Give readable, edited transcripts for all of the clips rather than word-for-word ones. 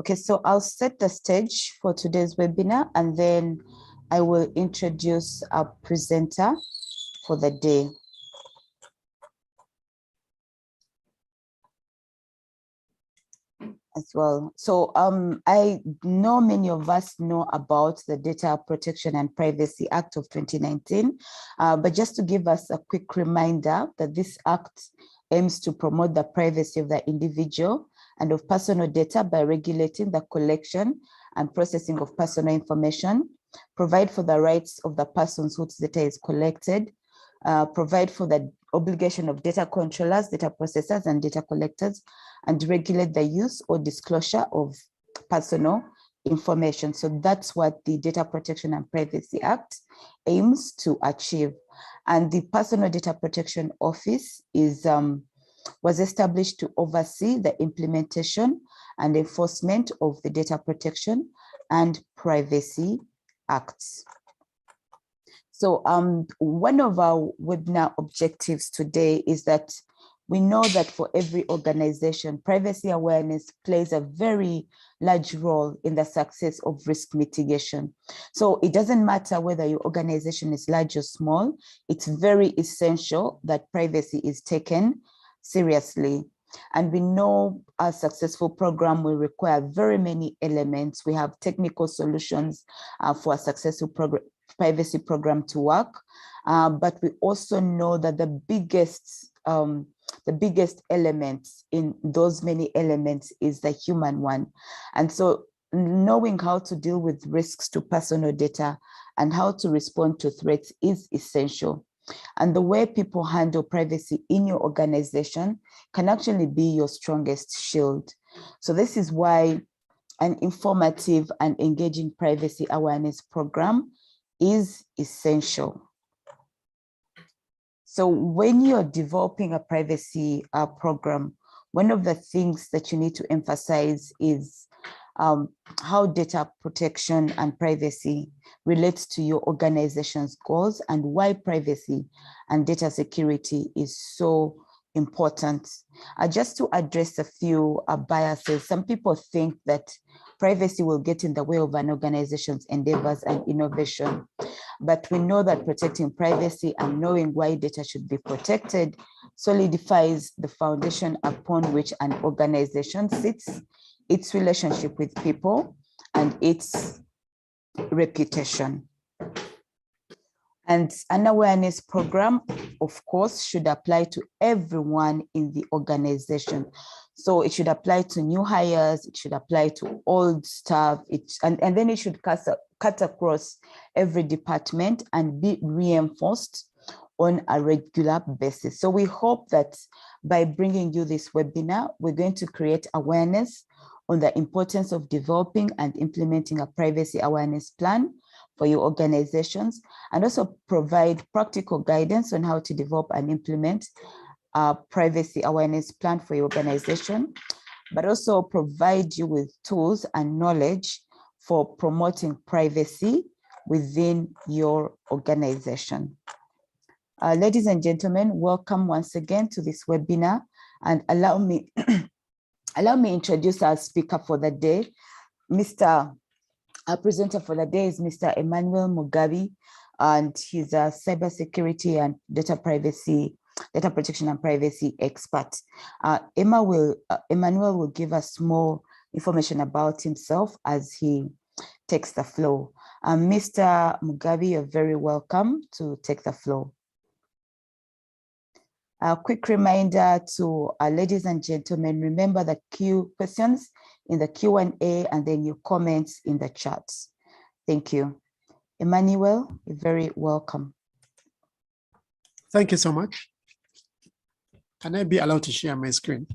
Okay, so I'll set the stage for today's webinar, and then I will introduce our presenter for the day. As well. So I know many of us know about the Data Protection and Privacy Act of 2019, but just to give us a quick reminder that this act aims to promote the privacy of the individual and of personal data by regulating the collection and processing of personal information, provide for the rights of the persons whose data is collected, provide for the obligation of data controllers, data processors, and data collectors, and regulate the use or disclosure of personal information. So that's what the Data Protection and Privacy Act aims to achieve. And the Personal Data Protection Office was established to oversee the implementation and enforcement of the Data Protection and Privacy Acts. So one of our webinar objectives today is that we know that for every organization, privacy awareness plays a very large role in the success of risk mitigation. So it doesn't matter whether your organization is large or small, it's very essential that privacy is taken seriously. And we know a successful program will require very many elements. We have technical solutions for a successful privacy program to work, but we also know that the biggest element in those many elements is the human one. And so knowing how to deal with risks to personal data and how to respond to threats is essential. And the way people handle privacy in your organization can actually be your strongest shield. So this is why an informative and engaging privacy awareness program is essential. So when you're developing a privacy program, one of the things that you need to emphasize is how data protection and privacy relates to your organization's goals and why privacy and data security is so important. Just to address a few biases, some people think that privacy will get in the way of an organization's endeavors and innovation. But we know that protecting privacy and knowing why data should be protected solidifies the foundation upon which an organization sits, its relationship with people, and its reputation. And an awareness program, of course, should apply to everyone in the organization. So it should apply to new hires, it should apply to old staff, and then it should cut across every department and be reinforced on a regular basis. So we hope that by bringing you this webinar, we're going to create awareness on the importance of developing and implementing a privacy awareness plan for your organizations, and also provide practical guidance on how to develop and implement a privacy awareness plan for your organization, but also provide you with tools and knowledge for promoting privacy within your organization. Ladies and gentlemen, welcome once again to this webinar, and allow me introduce our speaker for the day. Our presenter for the day is Mr. Emmanuel Mugabi, and he's a cybersecurity and data protection and privacy expert. Emmanuel will give us more information about himself as he takes the floor. Mr. Mugabi, you're very welcome to take the floor. A quick reminder to our ladies and gentlemen, remember the questions in the Q&A and then your comments in the chats. Thank you. Emmanuel, you're very welcome. Thank you so much. Can I be allowed to share my screen?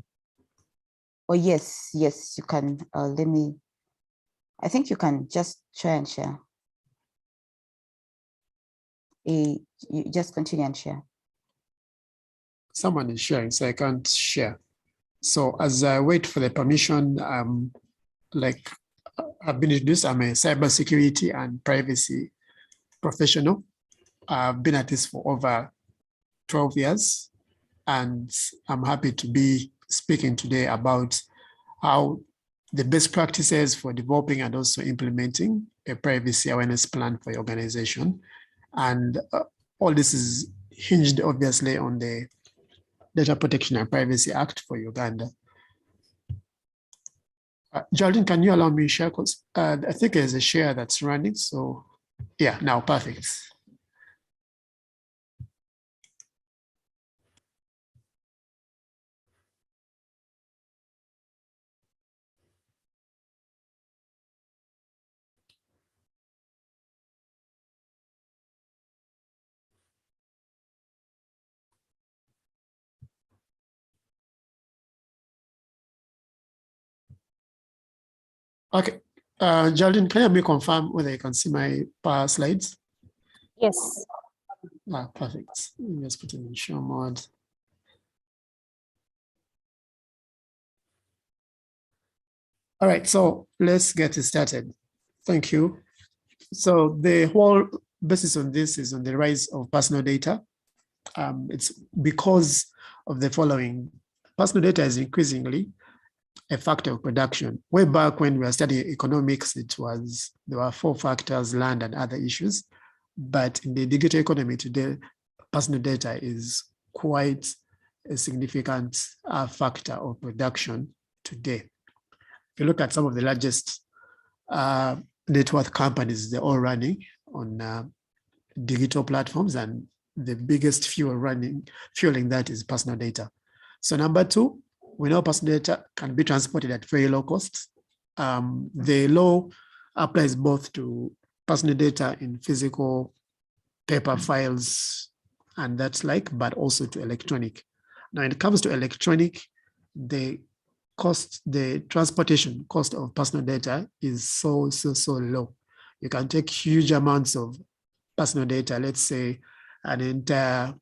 Oh, yes, you can. I think you can just try and share. You just continue and share. Someone is sharing, so I can't share. So as I wait for the permission, like I've been introduced, I'm a cybersecurity and privacy professional. I've been at this for over 12 years, and I'm happy to be speaking today about how the best practices for developing and also implementing a privacy awareness plan for your organization. And all this is hinged obviously on the Data Protection and Privacy Act for Uganda. Geraldine, can you allow me to share? Because I think there's a share that's running. So yeah, now perfect. Okay, Geraldine, can you help me confirm whether you can see my power slides? Yes. Perfect. Let me just put it in show mode. All right, so let's get started. Thank you. So the whole basis on this is on the rise of personal data. It's because of the following. Personal data is increasingly a factor of production. Way back when we were studying economics, there were 4 factors: land and other issues. But in the digital economy today, personal data is quite a significant factor of production today. If you look at some of the largest net worth companies, they're all running on digital platforms, and the biggest fueling that is personal data. So number 2, we know personal data can be transported at very low cost. The law applies both to personal data in physical paper files and that's like, but also to electronic. Now, when it comes to electronic, the transportation cost of personal data is so low. You can take huge amounts of personal data, let's say an entire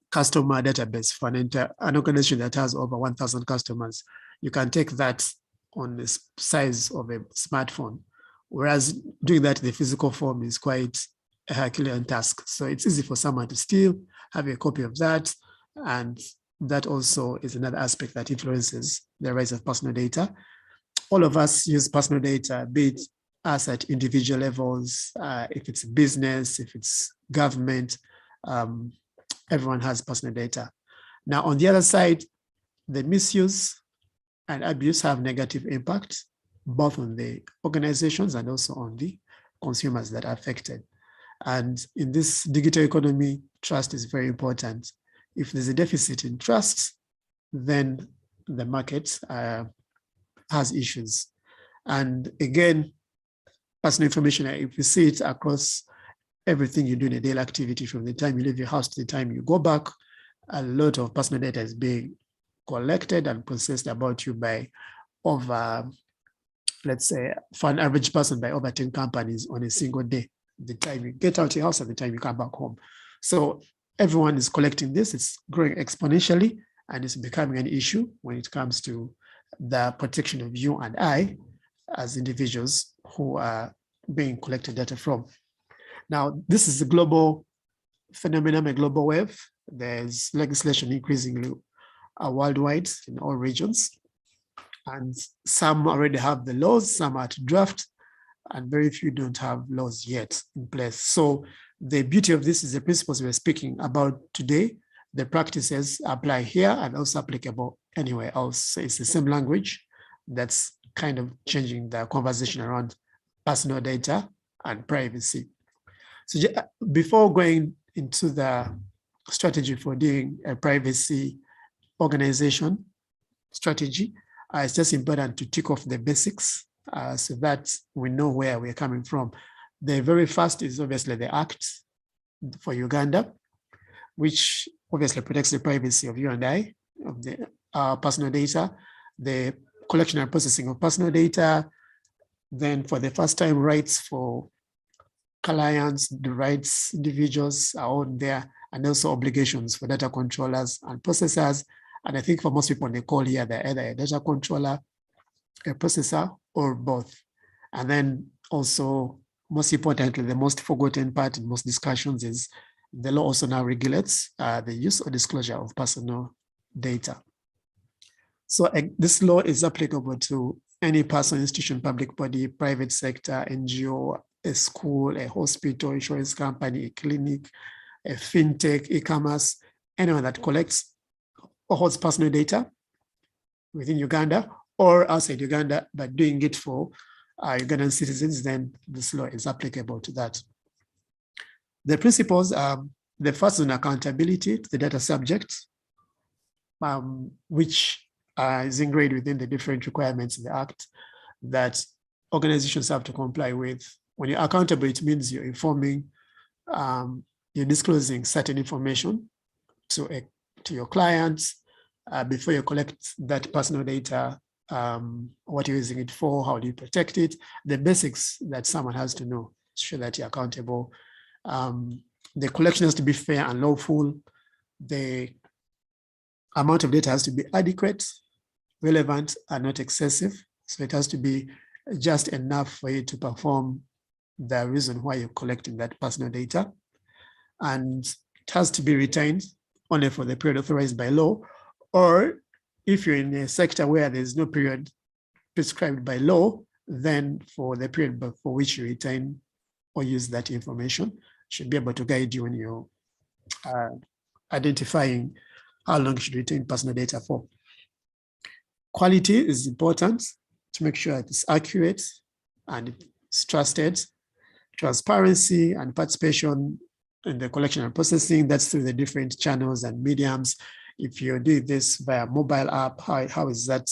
customer database for an organization that has over 1,000 customers. You can take that on the size of a smartphone, whereas doing that in the physical form is quite a Herculean task. So it's easy for someone to still have a copy of that, and that also is another aspect that influences the rise of personal data. All of us use personal data, be it us at individual levels, if it's business, if it's government, everyone has personal data. Now, on the other side, the misuse and abuse have negative impact, both on the organizations and also on the consumers that are affected. And in this digital economy, trust is very important. If there's a deficit in trust, then the market has issues. And again, personal information, if you see it across everything you do in a daily activity, from the time you leave your house to the time you go back, a lot of personal data is being collected and processed about you by over, let's say, for an average person, by over 10 companies on a single day, the time you get out of your house and the time you come back home. So everyone is collecting this. It's growing exponentially, and it's becoming an issue when it comes to the protection of you and I as individuals who are being collected data from. Now, this is a global phenomenon, a global wave. There's legislation increasingly worldwide in all regions. And some already have the laws, some are to draft, and very few don't have laws yet in place. So the beauty of this is the principles we're speaking about today. The practices apply here and also applicable anywhere else. So it's the same language that's kind of changing the conversation around personal data and privacy. So before going into the strategy for doing a privacy organization strategy, it's just important to tick off the basics so that we know where we're coming from. The very first is obviously the Act for Uganda, which obviously protects the privacy of you and I, of the personal data, the collection and processing of personal data. Then for the first time, rights for clients, the rights individuals are on there, and also obligations for data controllers and processors. And I think for most people on the call here, they're either a data controller, a processor, or both. And then also, most importantly, the most forgotten part in most discussions is the law also now regulates the use or disclosure of personal data. So this law is applicable to any person, institution, public body, private sector, NGO, a school, a hospital, insurance company, a clinic, a fintech, e-commerce, anyone that collects or holds personal data within Uganda or outside Uganda, but doing it for Ugandan citizens, then this law is applicable to that. The principles are, the first one, accountability to the data subject, which is ingrained within the different requirements in the Act that organizations have to comply with. When you're accountable, it means you're informing, you're disclosing certain information to your clients before you collect that personal data, what you're using it for, how do you protect it, the basics that someone has to know to show that you're accountable. The collection has to be fair and lawful. The amount of data has to be adequate, relevant, and not excessive. So it has to be just enough for you to perform the reason why you're collecting that personal data. And it has to be retained only for the period authorized by law, or if you're in a sector where there's no period prescribed by law, then for the period for which you retain or use that information, should be able to guide you when you're identifying how long you should retain personal data for. Quality is important to make sure it's accurate and it's trusted. Transparency and participation in the collection and processing, that's through the different channels and mediums. If you're doing this via mobile app, how is that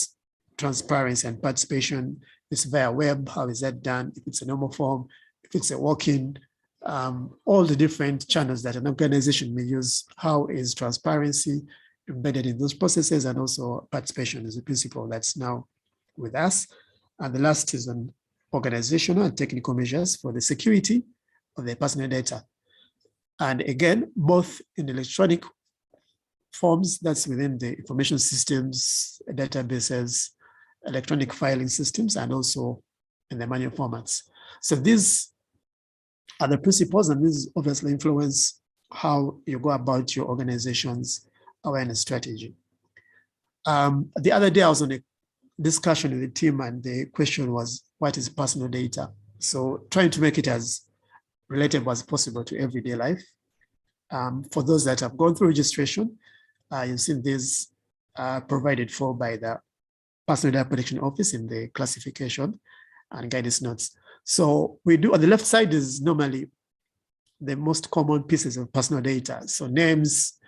transparency and participation? If it's via web, how is that done? If it's a normal form, if it's a walk-in, all the different channels that an organization may use, how is transparency embedded in those processes, and also participation is a principle that's now with us. And the last is on organizational and technical measures for the security of the personal data. And again, both in electronic forms, that's within the information systems, databases, electronic filing systems, and also in the manual formats. So these are the principles, and these obviously influence how you go about your organization's awareness strategy. The other day I was on a discussion with the team, and the question was, what is personal data? So trying to make it as relatable as possible to everyday life. For those that have gone through registration, you've seen this provided for by the Personal Data Protection Office in the classification and guidance notes. So we do, on the left side is normally the most common pieces of personal data. So names,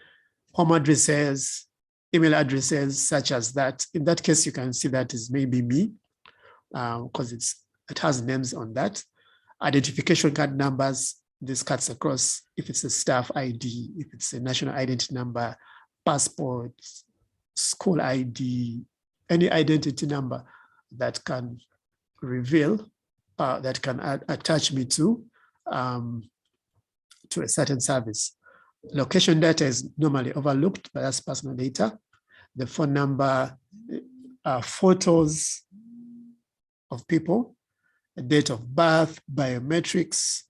home addresses, email addresses, such as that. In that case, you can see that is maybe me, because it has names on that. Identification card numbers, this cuts across if it's a staff ID, if it's a national identity number, passport, school ID, any identity number that can reveal, that can attach me to a certain service. Location data is normally overlooked, but that's personal data. The phone number, photos of people, date of birth, biometrics,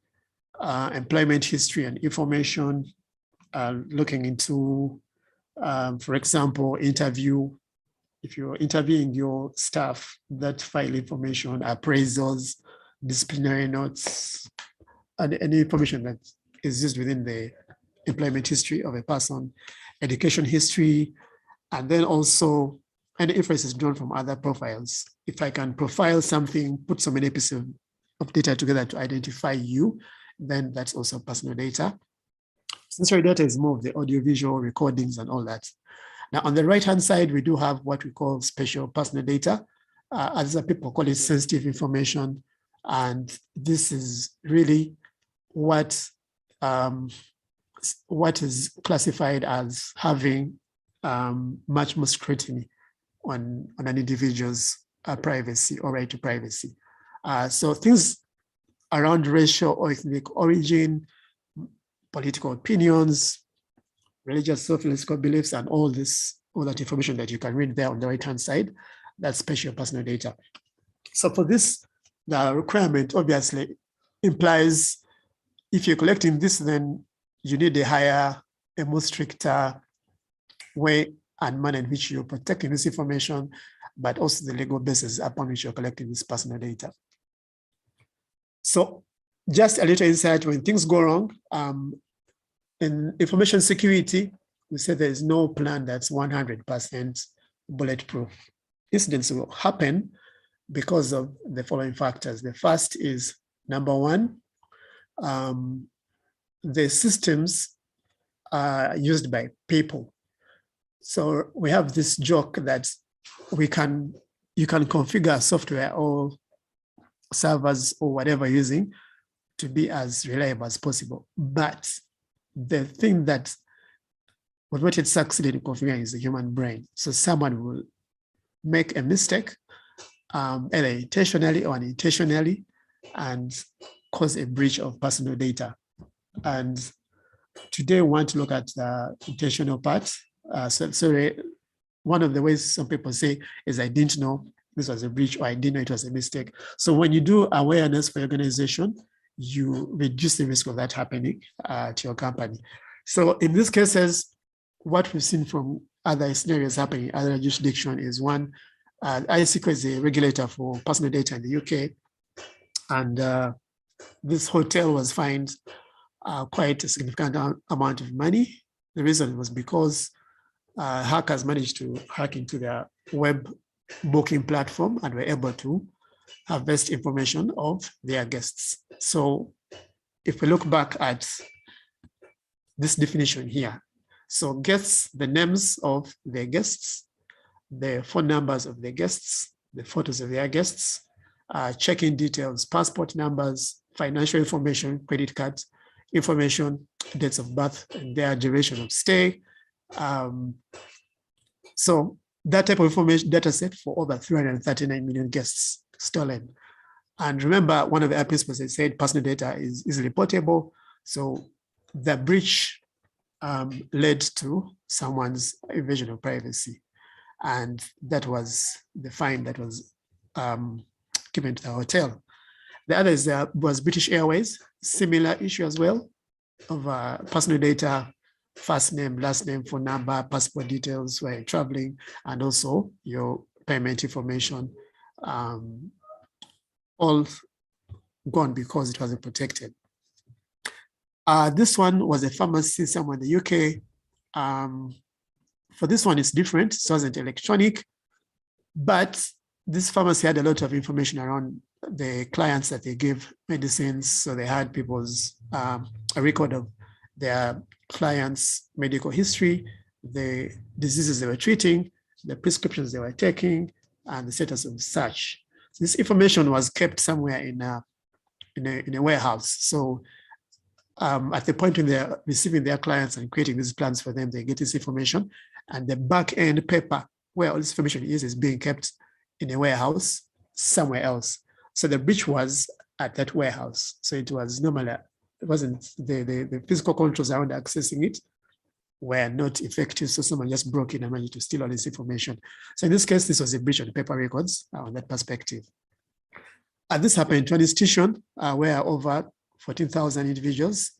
employment history and information, looking into, for example, interview. If you're interviewing your staff, that file information, appraisals, disciplinary notes, and any information that is used within the employment history of a person, education history, and then also any inferences drawn from other profiles. If I can profile something, put so many pieces of data together to identify you, then that's also personal data. Sensory data is more of the audiovisual recordings and all that. Now, on the right-hand side, we do have what we call special personal data. Other people call it sensitive information. And this is really what is classified as having much more scrutiny on an individual's privacy or right to privacy. So things around racial or ethnic origin, political opinions, religious, philosophical beliefs, and all that information that you can read there on the right-hand side, that's special personal data. So for this, the requirement obviously implies if you're collecting this, then you need a more stricter way and manner in which you're protecting this information. but also the legal basis upon which you're collecting this personal data. So just a little insight: when things go wrong, in information security, we say there is no plan that's 100% bulletproof. Incidents will happen because of the following factors. The first is, number one, the systems are used by people. So we have this joke that you can configure software or servers or whatever you're using to be as reliable as possible. But the thing that what it succeeded in configuring is the human brain. So someone will make a mistake, either intentionally or unintentionally, and cause a breach of personal data. And today we want to look at the intentional part. So one of the ways some people say is, I didn't know this was a breach, or I didn't know it was a mistake. So when you do awareness for your organization, you reduce the risk of that happening to your company. So in these cases, what we've seen from other scenarios happening in other jurisdictions is, one, ICICO is a regulator for personal data in the UK. And this hotel was fined quite a significant amount of money. The reason was because hackers managed to hack into their web booking platform and were able to harvest information of their guests. So if we look back at this definition here, so guests, the names of their guests, the phone numbers of their guests, the photos of their guests, check-in details, passport numbers, financial information, credit cards, information, dates of birth, and their duration of stay. So that type of information data set for over 339 million guests stolen. And remember, one of the principles they said personal data is reportable. So the breach led to someone's invasion of privacy. And that was the fine that was given to the hotel. The other was British Airways, similar issue as well, of personal data, first name, last name, phone number, passport details where you're traveling, and also your payment information, all gone because it wasn't protected. This one was a pharmacy somewhere in the UK. For this one, it's different. It wasn't electronic, but this pharmacy had a lot of information around the clients that they give medicines. So they had people's a record of their clients' medical history, the diseases they were treating, the prescriptions they were taking, and the status of such. So this information was kept somewhere in a warehouse. So at the point when they're receiving their clients and creating these plans for them, they get this information, and the back end paper where all this information is being kept in a warehouse somewhere else. So the breach was at that warehouse. So it was normally, it wasn't the physical controls around accessing it were not effective. So someone just broke in and managed to steal all this information. So in this case, this was a breach of the paper records on that perspective. This happened to an institution where over 14,000 individuals,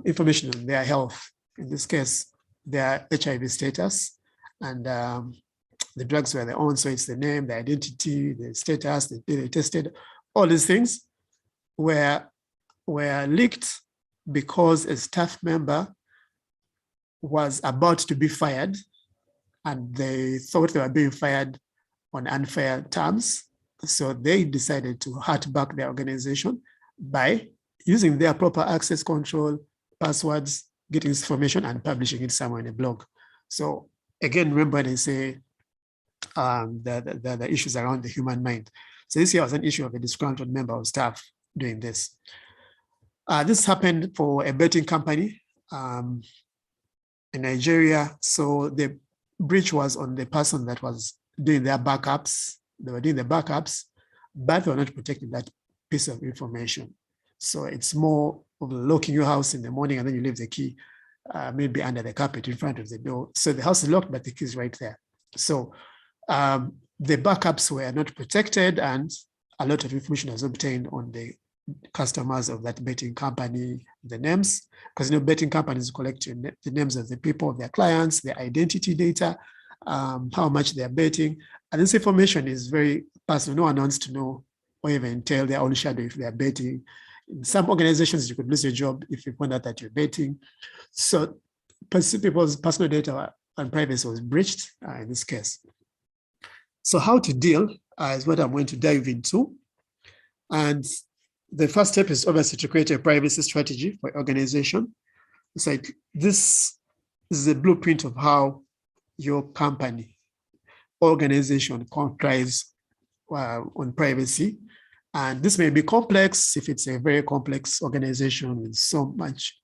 information on their health, in this case, their HIV status, and the drugs were their own. So it's the name, the identity, the status, the day they tested, all these things were leaked because a staff member was about to be fired, and they thought they were being fired on unfair terms. So they decided to hurt back their organization by using their proper access control, passwords, getting this information and publishing it somewhere in a blog. So again, remember they say the issues around the human mind. So this here was an issue of a disgruntled member of staff doing this. This happened for a betting company in Nigeria. So the breach was on the person that was doing their backups. They were doing the backups, but they were not protecting that piece of information. So it's more of locking your house in the morning and then you leave the key maybe under the carpet in front of the door. So the house is locked, but the key is right there. So the backups were not protected, and a lot of information was obtained on the customers of that betting company, the names, because betting companies collect the names of the people, their clients, their identity data, how much they're betting. And this information is very personal. No one wants to know or even tell their own shadow if they're betting. In some organizations, you could lose your job if you find out that you're betting. So people's personal data and privacy was breached in this case. So how to deal is what I'm going to dive into. And the first step is obviously to create a privacy strategy for organization. It's like this is a blueprint of how your company, organization complies on privacy. And this may be complex if it's a very complex organization with so much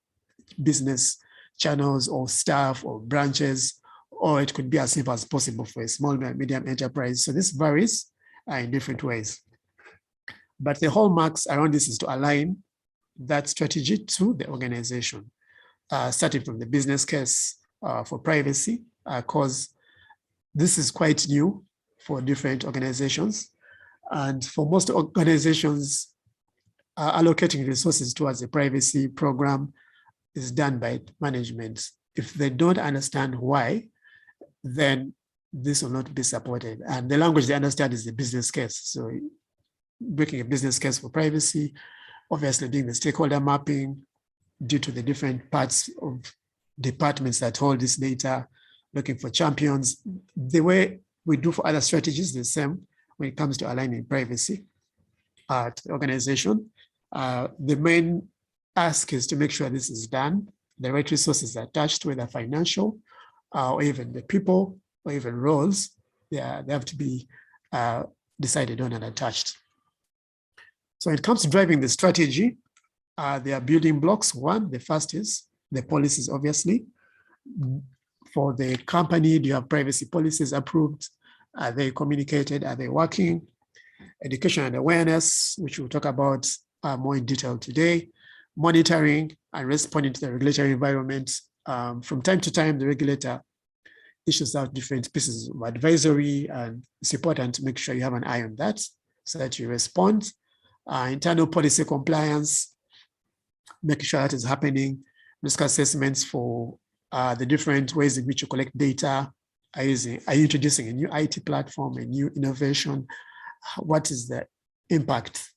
business channels or staff or branches, or it could be as simple as possible for a small and medium enterprise. So this varies in different ways. But the hallmarks around this is to align that strategy to the organization, starting from the business case for privacy, because this is quite new for different organizations. And for most organizations, allocating resources towards a privacy program is done by management. If they don't understand why, then this will not be supported. And the language they understand is the business case. So breaking a business case for privacy, obviously doing the stakeholder mapping due to the different parts of departments that hold this data, looking for champions. The way we do for other strategies, the same when it comes to aligning privacy to the organization. The main ask is to make sure this is done. The right resources are attached, whether financial or even the people or even roles, they have to be decided on and attached. So when it comes to driving the strategy, there are building blocks. One, the first is the policies, obviously. For the company, do you have privacy policies approved? Are they communicated? Are they working? Education and awareness, which we'll talk about more in detail today. Monitoring and responding to the regulatory environment. From time to time, the regulator issues out different pieces of advisory, and it's important to make sure you have an eye on that so that you respond. Internal policy compliance, making sure that is happening. Risk assessments for the different ways in which you collect data. Are you introducing a new IT platform, a new innovation? What is the impact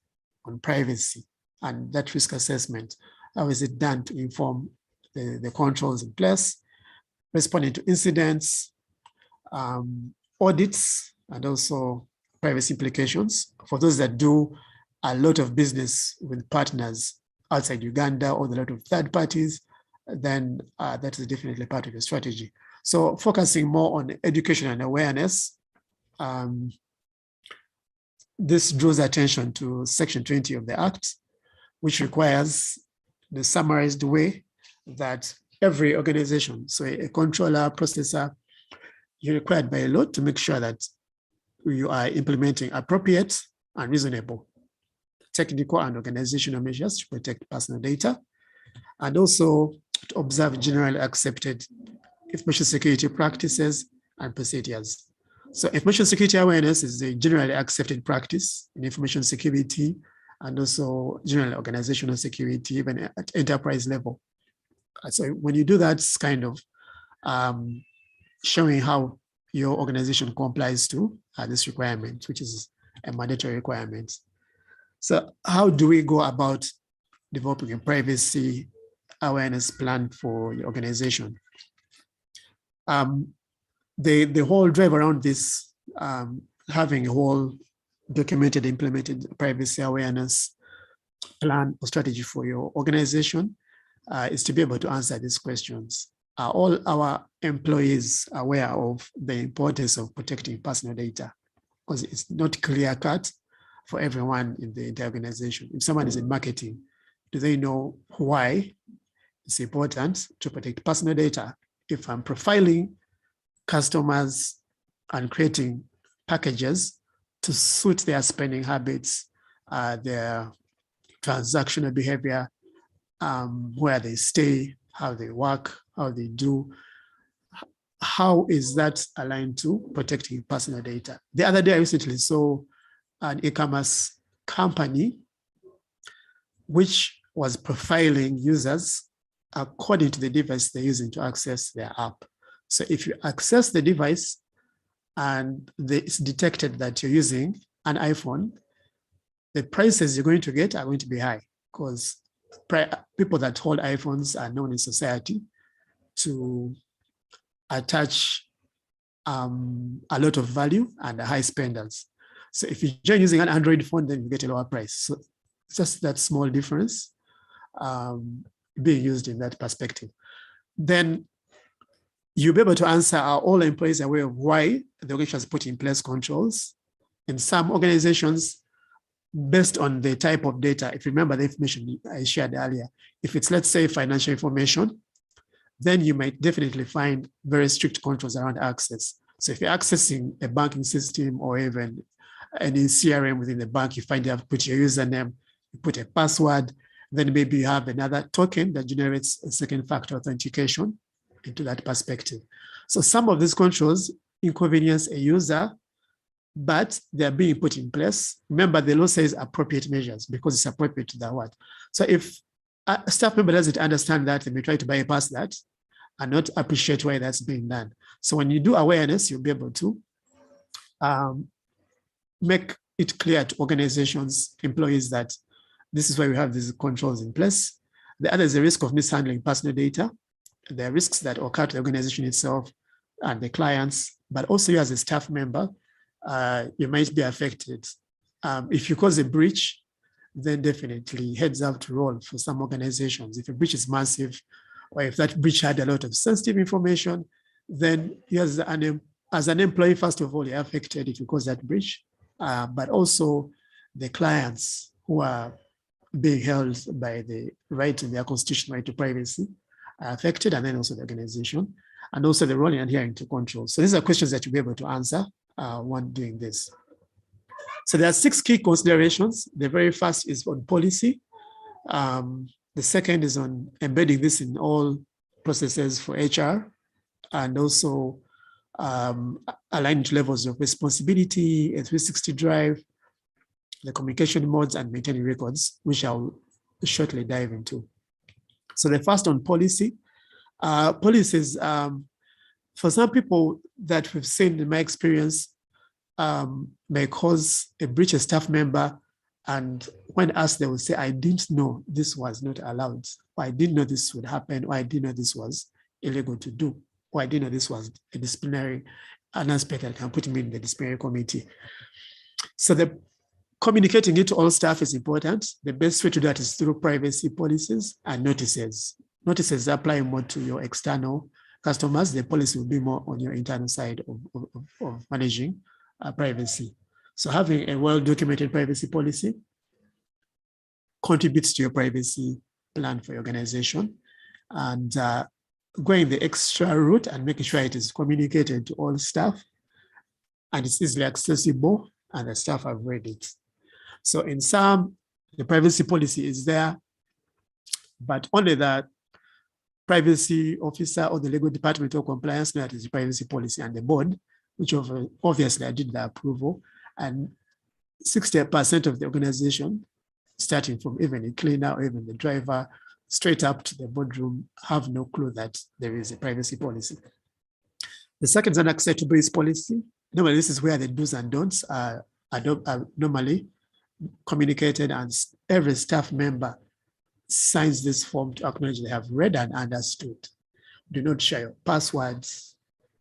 on privacy? And that risk assessment, how is it done to inform the controls in place? Responding to incidents, audits, and also privacy implications. For those that do a lot of business with partners outside Uganda or a lot of third parties, then that is definitely part of the strategy. So focusing more on education and awareness, this draws attention to Section 20 of the Act, which requires the summarized way that every organization, so a controller, processor, you're required by law to make sure that you are implementing appropriate and reasonable technical and organizational measures to protect personal data, and also to observe generally accepted information security practices and procedures. So information security awareness is a generally accepted practice in information security and also general organizational security, even at enterprise level. So when you do that, it's kind of showing how your organization complies to this requirement, which is a mandatory requirement. So how do we go about developing a privacy awareness plan for your organization? The whole drive around this, having a whole documented, implemented privacy awareness plan or strategy for your organization is to be able to answer these questions. Are all our employees aware of the importance of protecting personal data? Because it's not clear-cut for everyone in the organization. If someone is in marketing, do they know why it's important to protect personal data? If I'm profiling customers and creating packages to suit their spending habits, their transactional behavior, where they stay, how they work, how they do, how is that aligned to protecting personal data? The other day, I recently saw an e-commerce company which was profiling users according to the device they're using to access their app. So if you access the device and it's detected that you're using an iPhone, the prices you're going to get are going to be high because people that hold iPhones are known in society to attach a lot of value and high spenders. So if you're using an Android phone, then you get a lower price. So it's just that small difference being used in that perspective. Then you'll be able to answer, are all employees aware of why the organization has put in place controls? In some organizations, based on the type of data, if you remember the information I shared earlier, if it's, let's say, financial information, then you might definitely find very strict controls around access. So if you're accessing a banking system or even any CRM within the bank, you find you have to put your username, you put a password, then maybe you have another token that generates a second factor authentication into that perspective. So some of these controls inconvenience a user, but they're being put in place. Remember, the law says appropriate measures because it's appropriate to the word. So if a staff member doesn't understand that, they may try to bypass that and not appreciate why that's being done. So when you do awareness, you'll be able to make it clear to organizations, employees that this is why we have these controls in place. The other is the risk of mishandling personal data. There are risks that occur to the organization itself and the clients, but also you as a staff member, you might be affected. If you cause a breach, then definitely heads up to roll for some organizations. If a breach is massive, or if that breach had a lot of sensitive information, then you as an employee, first of all, you're affected if you cause that breach, but also the clients who are being held by the right in their constitutional right to privacy are affected, and then also the organization, and also the role in adhering to control. So these are questions that you'll be able to answer when doing this. So there are 6 key considerations. The very first is on policy. The second is on embedding this in all processes for HR, and also aligning to levels of responsibility, a 360 drive, the communication modes, and maintaining records, which I'll shortly dive into. So the first on policy. Policies, for some people that we've seen in my experience, may cause a breach of staff member, and when asked, they will say, I didn't know this was not allowed, or I didn't know this would happen, or I didn't know this was illegal to do, or I didn't know this was a disciplinary, an aspect that can put me in the disciplinary committee. So the communicating it to all staff is important. The best way to do that is through privacy policies and notices. Notices apply more to your external customers. The policy will be more on your internal side of managing privacy. So having a well-documented privacy policy contributes to your privacy plan for your organization, and going the extra route and making sure it is communicated to all staff and it's easily accessible and the staff have read it. So in some, the privacy policy is there, but only the privacy officer or the legal department or compliance know that is the privacy policy, and the board, which obviously I did the approval, and 60% of the organization, starting from even a cleaner or even the driver, straight up to the boardroom, have no clue that there is a privacy policy. The second is an acceptable policy. Normally, this is where the do's and don'ts are normally communicated, and every staff member signs this form to acknowledge they have read and understood. Do not share your passwords.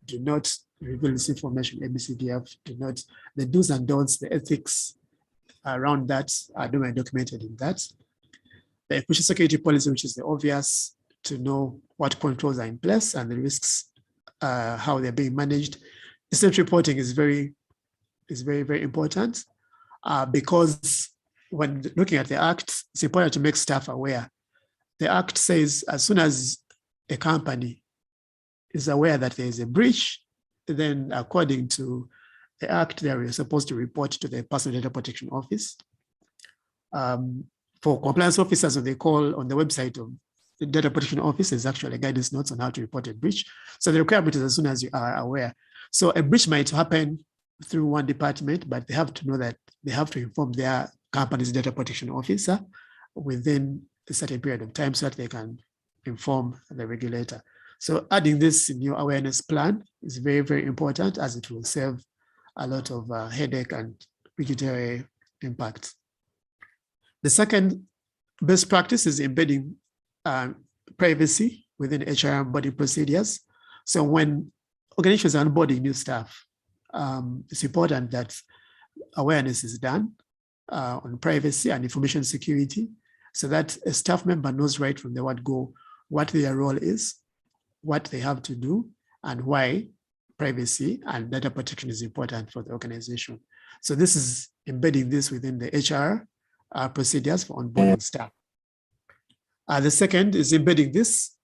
Do not reveal this information, ABCDF. Do not, the do's and don'ts, the ethics around that are documented in that. The information security policy, which is the obvious, to know what controls are in place and the risks, how they're being managed. Incident reporting is very, very important because when looking at the Act, it's important to make staff aware. The Act says as soon as a company is aware that there is a breach, then according to the Act, they are supposed to report to the Personal Data Protection Office. For compliance officers, when they call on the website of the Data Protection Office, there's actually guidance notes on how to report a breach. So the requirement is as soon as you are aware. So a breach might happen through one department, but they have to know that they have to inform their company's data protection officer within a certain period of time so that they can inform the regulator. So adding this in your awareness plan is very, very important, as it will save a lot of headache and budgetary impact. The second best practice is embedding privacy within HR onboarding procedures. So when organizations are onboarding new staff, it's important that awareness is done on privacy and information security, so that a staff member knows right from the word go what their role is, what they have to do, and why privacy and data protection is important for the organization. So this is embedding this within the HR procedures for onboarding staff. The second is embedding this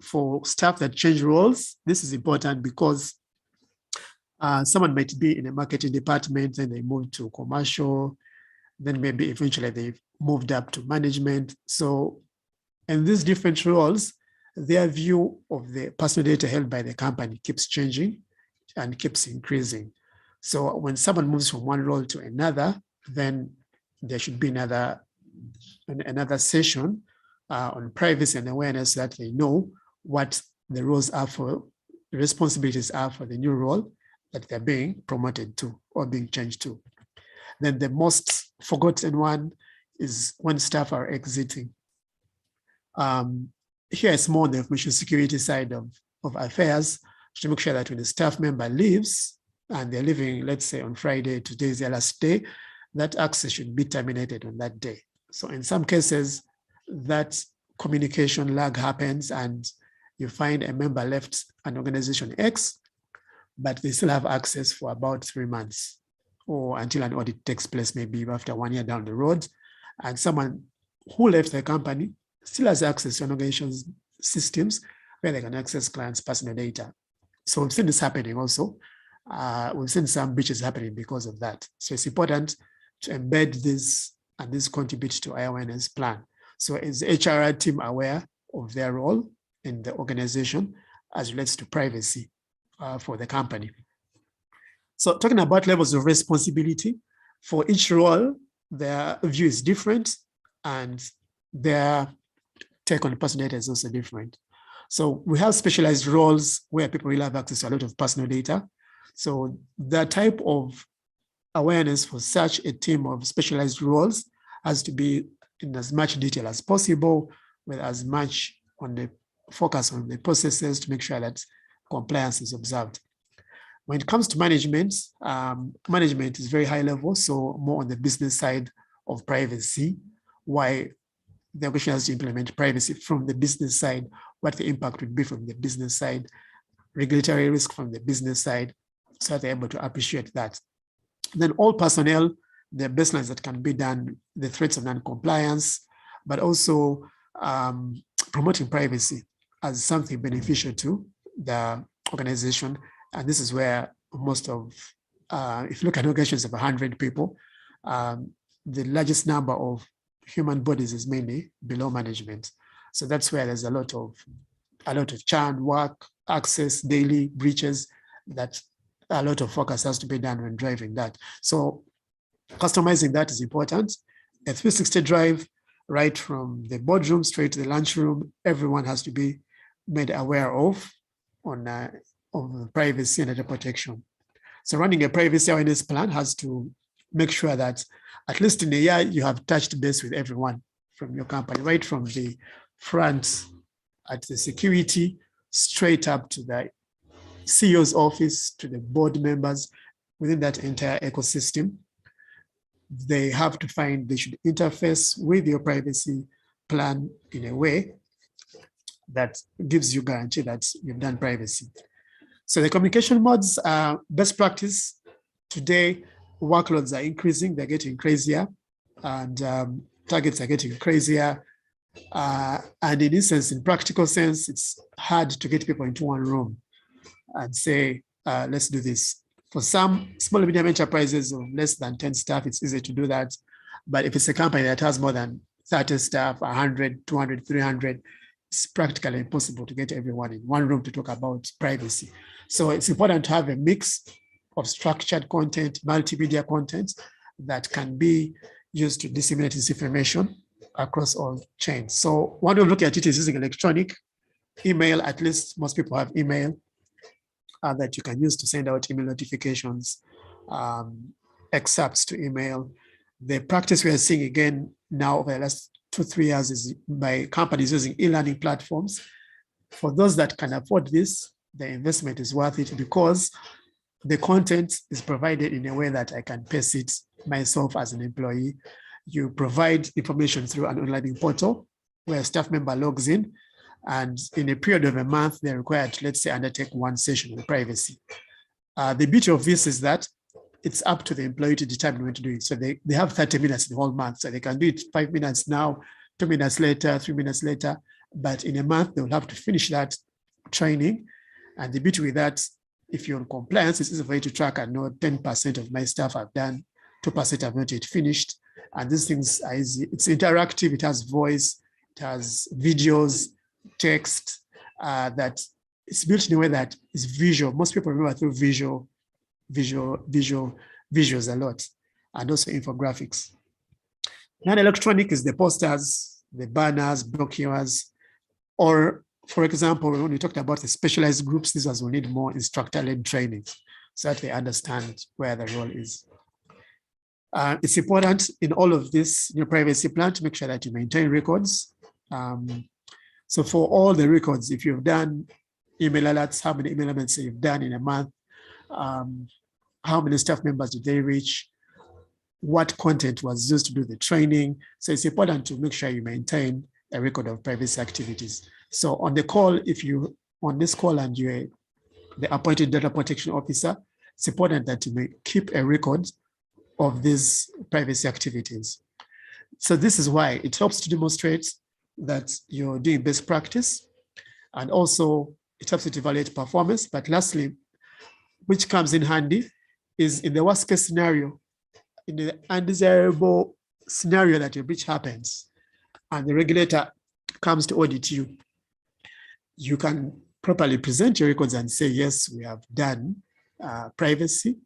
for staff that change roles. This is important because someone might be in a marketing department, then they move to commercial, then maybe eventually they've moved up to management. So in these different roles, their view of the personal data held by the company keeps changing and keeps increasing. So when someone moves from one role to another, then there should be another session on privacy and awareness, that they know what the roles are for, the responsibilities are for the new role that they're being promoted to or being changed to. Then the most forgotten one is when staff are exiting. Here it's more on the information security side of affairs, to make sure that when the staff member leaves and they're leaving, let's say on Friday, today is their last day, that access should be terminated on that day. So in some cases, that communication lag happens and you find a member left an organization X, but they still have access for about 3 months, or until an audit takes place, maybe after 1 year down the road. And someone who left the company still has access to an organization's systems where they can access clients' personal data. So we've seen this happening also. We've seen some breaches happening because of that. So it's important to embed this, and this contributes to our awareness plan. So is the HR team aware of their role in the organization as relates to privacy for the company? So talking about levels of responsibility, for each role, their view is different and their take on personal data is also different. So we have specialized roles where people will have access to a lot of personal data. So the type of awareness for such a team of specialized roles has to be in as much detail as possible, with as much on the focus on the processes to make sure that compliance is observed. When it comes to management, management is very high level, so more on the business side of privacy, why the organization has to implement privacy from the business side, what the impact would be from the business side, regulatory risk from the business side, so they're able to appreciate that. Then all personnel, the baselines that can be done, the threats of non-compliance, but also promoting privacy as something beneficial to the organization. And this is where most of, if you look at organizations of 100 people, the largest number of human bodies is mainly below management. So that's where there's a lot of churn, work, access, daily breaches, that a lot of focus has to be done when driving that. So customizing that is important. A 360 drive, right from the boardroom straight to the lunchroom, everyone has to be made aware of privacy and data protection. So running a privacy awareness plan has to make sure that at least in a year, you have touched base with everyone from your company, right from the front at the security, straight up to the CEO's office, to the board members within that entire ecosystem. They have to find, they should interface with your privacy plan in a way that gives you guarantee that you've done privacy. So the communication modes are best practice. Today, workloads are increasing, they're getting crazier, and targets are getting crazier. And in this sense, in practical sense, it's hard to get people into one room and say, let's do this. For some small and medium enterprises of less than 10 staff, it's easy to do that. But if it's a company that has more than 30 staff, 100, 200, 300, it's practically impossible to get everyone in one room to talk about privacy. So it's important to have a mix of structured content, multimedia content that can be used to disseminate this information across all chains. So one way of looking at it is using electronic email, at least most people have email that you can use to send out email notifications, excerpts to email. The practice we are seeing again now over the last 2-3 years is by companies using e-learning platforms. For those that can afford this, the investment is worth it because the content is provided in a way that I can pace it myself as an employee. You provide information through an online portal where a staff member logs in, and in a period of a month, they're required to, let's say, undertake one session on privacy. The beauty of this is that it's up to the employee to determine when to do it. So they have 30 minutes the whole month. So they can do it 5 minutes now, 2 minutes later, 3 minutes later. But in a month, they'll have to finish that training. And the beauty with that, if you're on compliance, it's easy for you to track and know 10% of my stuff I've done, 2% have not yet finished. And these things are easy. It's interactive, it has voice, it has videos, text, that it's built in a way that is visual. Most people remember through visuals a lot, and also infographics. Non-electronic is the posters, the banners, brochures, or for example, when we talked about the specialized groups, these ones will need more instructor-led training so that they understand where the role is. It's important in all of this new privacy plan to make sure that you maintain records. So for all the records, if you've done email alerts, how many email alerts you've done in a month, how many staff members did they reach, what content was used to do the training. So it's important to make sure you maintain a record of privacy activities. So on the call, if you on this call and you're the appointed data protection officer, it's important that you may keep a record of these privacy activities. So this is why it helps to demonstrate that you're doing best practice, and also it helps you to evaluate performance. But lastly, which comes in handy, is in the worst case scenario, in the undesirable scenario that a breach happens and the regulator comes to audit you, you can properly present your records and say, yes, we have done privacy.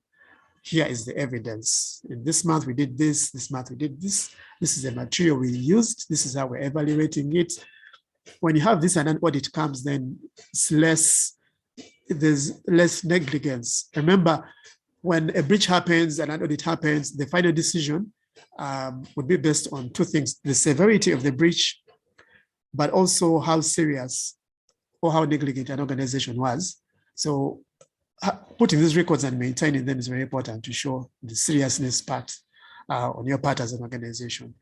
Here is the evidence. In this month we did this month we did this. This is the material we used. This is how we're evaluating it. When you have this and an audit comes, then there's less negligence. Remember, when a breach happens and an audit happens, the final decision would be based on two things: the severity of the breach, but also how serious or how negligent an organization was. So putting these records and maintaining them is very important to show the seriousness part on your part as an organization.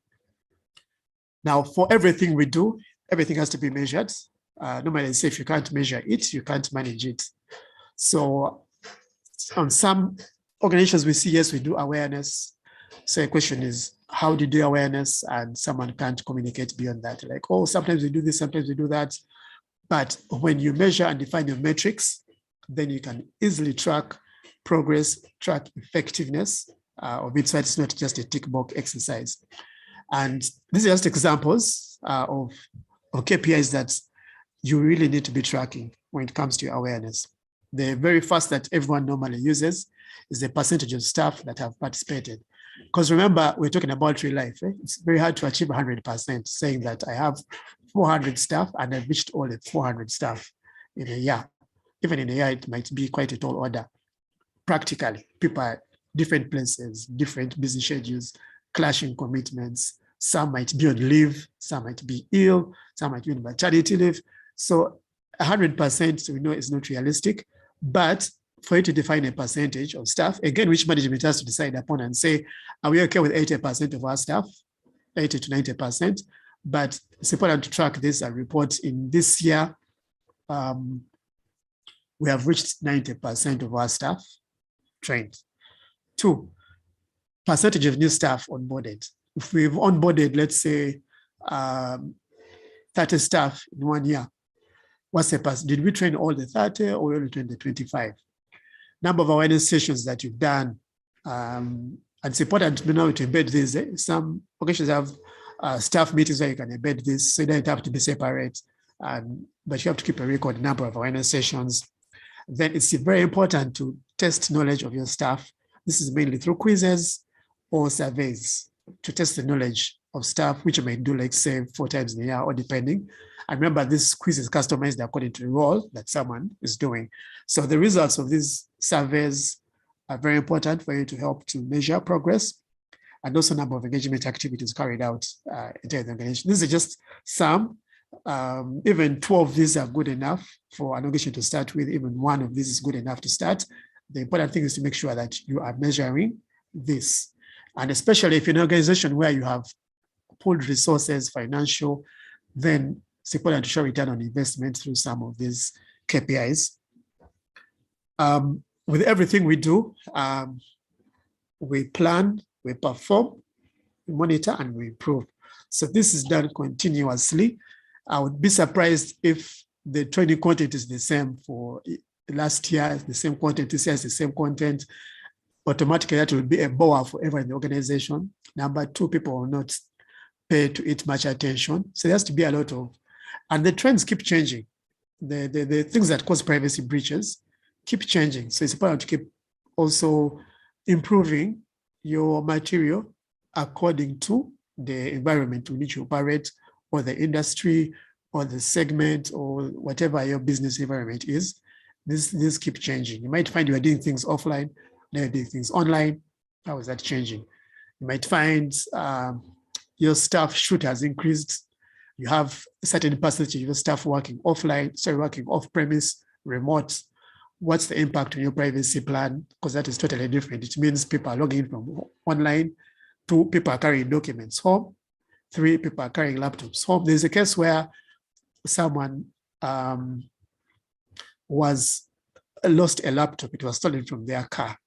Now, for everything we do, everything has to be measured. Normally, say if you can't measure it, you can't manage it. So on some organizations we see, yes, we do awareness. So the question is, how do you do awareness? And someone can't communicate beyond that. Like, oh, sometimes we do this, sometimes we do that. But when you measure and define your metrics, then you can easily track progress, track effectiveness of it. So it's not just a tick box exercise. And these are just examples of KPIs that you really need to be tracking when it comes to awareness. The very first that everyone normally uses is the percentage of staff that have participated. Because remember, we're talking about real life. It's very hard to achieve 100%, saying that I have 400 staff and I've reached all the 400 staff in a year. Even in a year, it might be quite a tall order. Practically, people are different places, different busy schedules, clashing commitments. Some might be on leave, some might be ill, some might be on maternity leave. So 100% we know is not realistic, but for you to define a percentage of staff, again, which management has to decide upon and say, are we okay with 80% of our staff, 80 to 90%? But it's important to track this and report. In this year, we have reached 90% of our staff trained. 2, percentage of new staff onboarded. If we've onboarded, let's say, 30 staff in 1 year, what's the percent? Did we train all the 30 or we only trained the 25? Number of awareness sessions that you've done. And it's important to know to embed this. Some occasions have staff meetings where you can embed this, so you don't have to be separate. But you have to keep a record number of awareness sessions. Then it's very important to test knowledge of your staff. This is mainly through quizzes or surveys to test the knowledge of staff, which you may do, like say 4 times in a year or depending. And remember, this quiz is customized according to the role that someone is doing. So the results of these surveys are very important for you to help to measure progress, and also number of engagement activities carried out in the organization. These are just some. Even 12 of these are good enough for an organization to start with. Even 1 of these is good enough to start. The important thing is to make sure that you are measuring this. And especially if you're an organization where you have pooled resources, financial, then it's important to show return on investment through some of these KPIs. With everything we do, we plan, we perform, we monitor, and we improve. So this is done continuously. I would be surprised if the training content is the same for last year, the same content, this year is the same content. Automatically, that will be a bore for everyone in the organization. Number 2, people will not pay to it much attention. So there has to be a lot of, and the trends keep changing. The things that cause privacy breaches keep changing. So it's important to keep also improving your material according to the environment in which you operate, or the industry, or the segment, or whatever your business environment is. This keep changing. You might find you are doing things offline, now you're doing things online. How is that changing? You might find your staff shoot has increased. You have a certain percentage of your staff working offline, sorry, working off-premise, remote. What's the impact on your privacy plan? Because that is totally different. It means people are logging from online, 2, people are carrying documents home, 3, people are carrying laptops home. There's a case where someone lost a laptop. It was stolen from their car.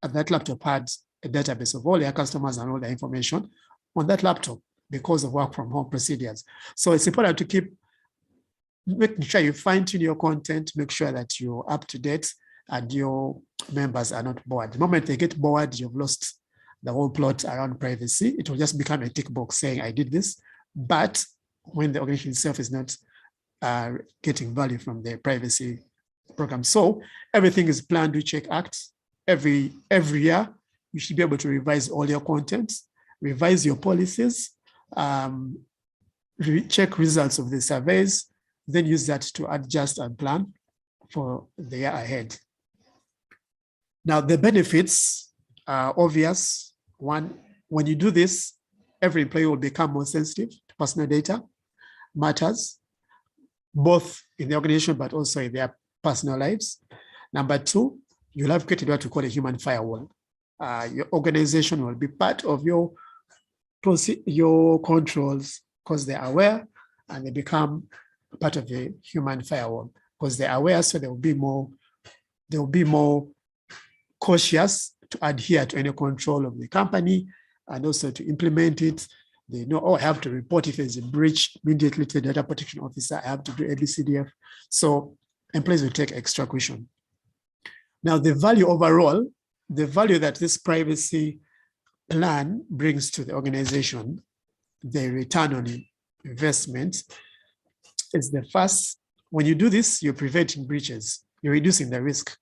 And that laptop had a database of all their customers and all their information on that laptop because of work from home procedures. So it's important to keep making sure you fine-tune your content, make sure that you're up to date and your members are not bored. The moment they get bored, you've lost the whole plot around privacy. It will just become a tick box saying, I did this. But when the organization itself is not getting value from the privacy program. So everything is planned to check acts. Every year, you should be able to revise all your content, revise your policies, check results of the surveys, then use that to adjust and plan for the year ahead. Now, the benefits are obvious. 1, when you do this, every employee will become more sensitive to personal data matters, both in the organization, but also in their personal lives. Number 2, you'll have created what we call a human firewall. Your organization will be part of your controls because they're aware, and they become part of the human firewall because they're aware, so they will be more cautious to adhere to any control of the company and also to implement it. They know, oh, I have to report if there's a breach immediately to the data protection officer. I have to do ABCDF. So employees will take extra caution. Now, the value overall, the value that this privacy plan brings to the organization, the return on investment, is the first. When you do this, you're preventing breaches. You're reducing the risk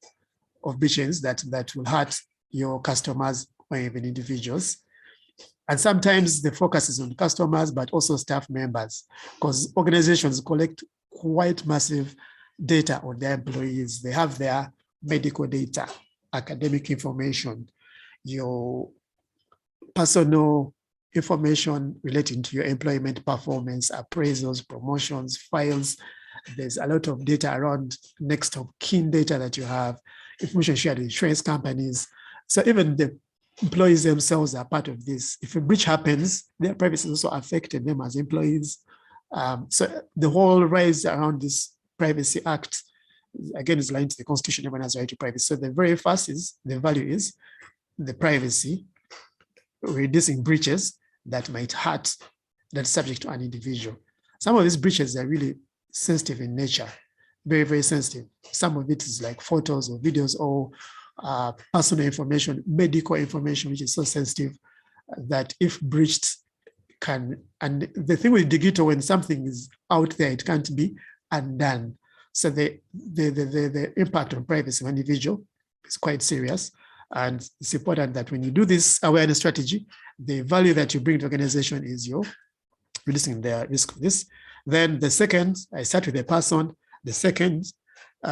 of breaches that will hurt your customers or even individuals. And sometimes the focus is on customers, but also staff members, because organizations collect quite massive data on their employees. They have their medical data, academic information, your personal information relating to your employment performance, appraisals, promotions, files. There's a lot of data around next of kin data that you have, information shared with insurance companies. So even the employees themselves are part of this. If a breach happens, their privacy is also affected, them as employees. So the whole rise around this Privacy Act, again, is linked to the Constitution. Everyone has the right to privacy. So the very first is, the value is the privacy, reducing breaches that might hurt, that's subject to an individual. Some of these breaches are really sensitive in nature, very, very sensitive. Some of it is like photos or videos or personal information, medical information, which is so sensitive that if breached can, and the thing with digital, when something is out there, it can't be undone. So the impact on privacy of an individual is quite serious. And it's important that when you do this awareness strategy, the value that you bring to the organization is you're reducing the risk of this. Then the second, I start with the person. The second,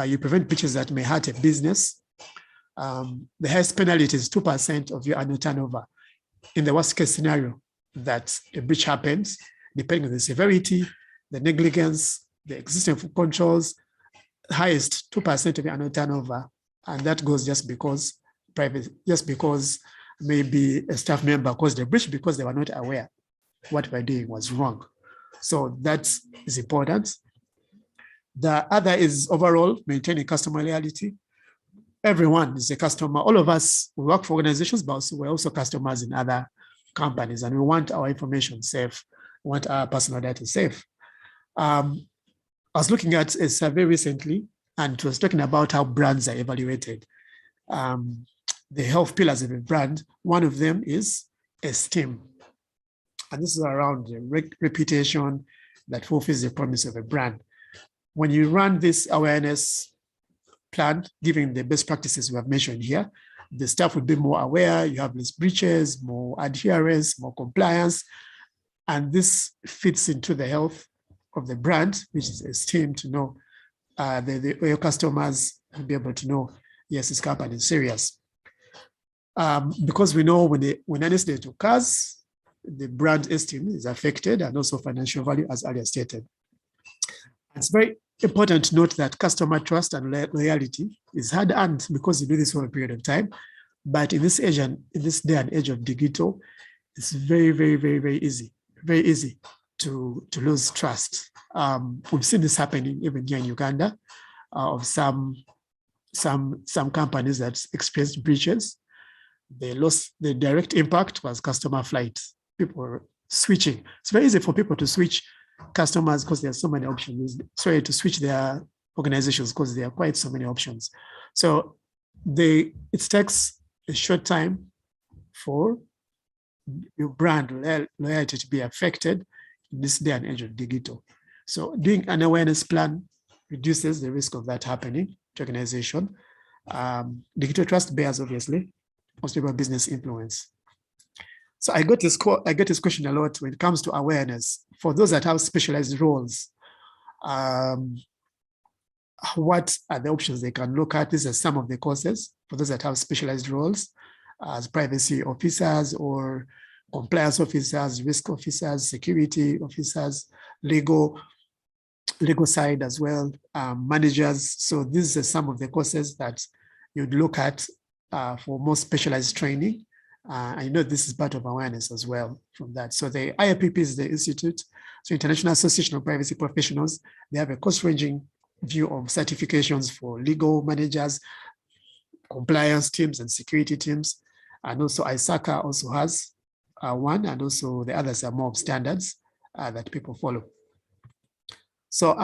you prevent breaches that may hurt a business. The highest penalty is 2% of your annual turnover. In the worst case scenario that a breach happens, depending on the severity, the negligence, the existence of controls, highest 2% of your annual turnover. And that goes just because maybe a staff member caused a breach because they were not aware what we're doing was wrong. So that is important. The other is overall maintaining customer loyalty. Everyone is a customer. All of us, we work for organizations, but we're also customers in other companies, and we want our information safe. We want our personal data safe. I was looking at a survey recently, and it was talking about how brands are evaluated. The health pillars of a brand, one of them is esteem. And this is around the reputation that fulfills the promise of a brand. When you run this awareness plan, given the best practices we have mentioned here, the staff would be more aware, you have less breaches, more adherence, more compliance. And this fits into the health of the brand, which is esteemed to know your customers will be able to know, yes, this company is serious. Because we know when an incident occurs, the brand esteem is affected and also financial value, as earlier stated. It's very important to note that customer trust and loyalty is hard-earned because you do this for a period of time. But in this age and in this day and age of digital, it's very, very, very, very easy to lose trust. We've seen this happening even here in Uganda of some companies that experienced breaches. They lost. The direct impact was customer flight. People were switching. It's very easy for people to switch customers because there are so many options. Sorry, to switch their organizations because there are quite so many options. So it takes a short time for your brand loyalty to be affected in this day and age of digital. So doing an awareness plan reduces the risk of that happening to organization. Digital trust bears, obviously, most people business influence. So I get this question a lot when it comes to awareness. For those that have specialized roles, what are the options they can look at? These are some of the courses for those that have specialized roles as privacy officers or compliance officers, risk officers, security officers, legal side as well, managers. So these are some of the courses that you'd look at for more specialized training. I know this is part of awareness as well from that. So the IAPP is the institute, so International Association of Privacy Professionals. They have a course-ranging view of certifications for legal managers, compliance teams, and security teams. And also ISACA also has one, and also the others are more of standards that people follow. So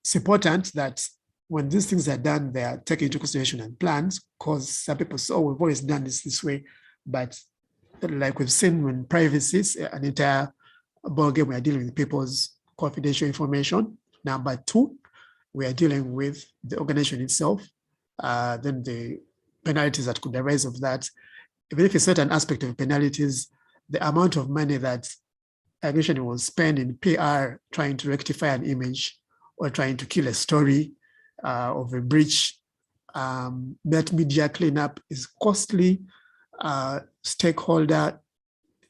it's important that when these things are done, they are taken into consideration and planned, because some people say, oh, we've always done this way. But like we've seen, when privacy is an entire ballgame, we are dealing with people's confidential information. Number two, we are dealing with the organization itself. Then the penalties that could arise of that. Even if a certain aspect of penalties, the amount of money that organization will spend in PR trying to rectify an image or trying to kill a story of a breach, that media cleanup is costly. Stakeholder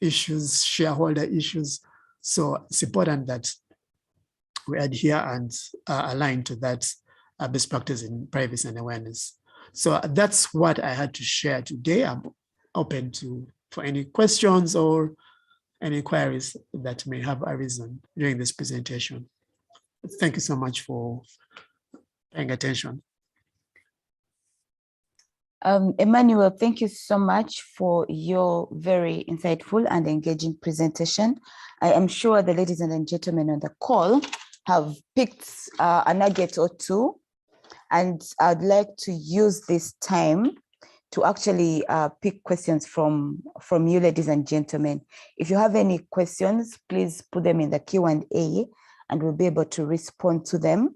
issues, shareholder issues. So it's important that we adhere and align to that best practice in privacy and awareness. So that's what I had to share today. I'm open for any questions or any inquiries that may have arisen during this presentation. Thank you so much for paying attention. Emmanuel, thank you so much for your very insightful and engaging presentation. I am sure the ladies and gentlemen on the call have picked a nugget or two, and I'd like to use this time to actually pick questions from you, ladies and gentlemen. If you have any questions, please put them in the Q&A and we'll be able to respond to them.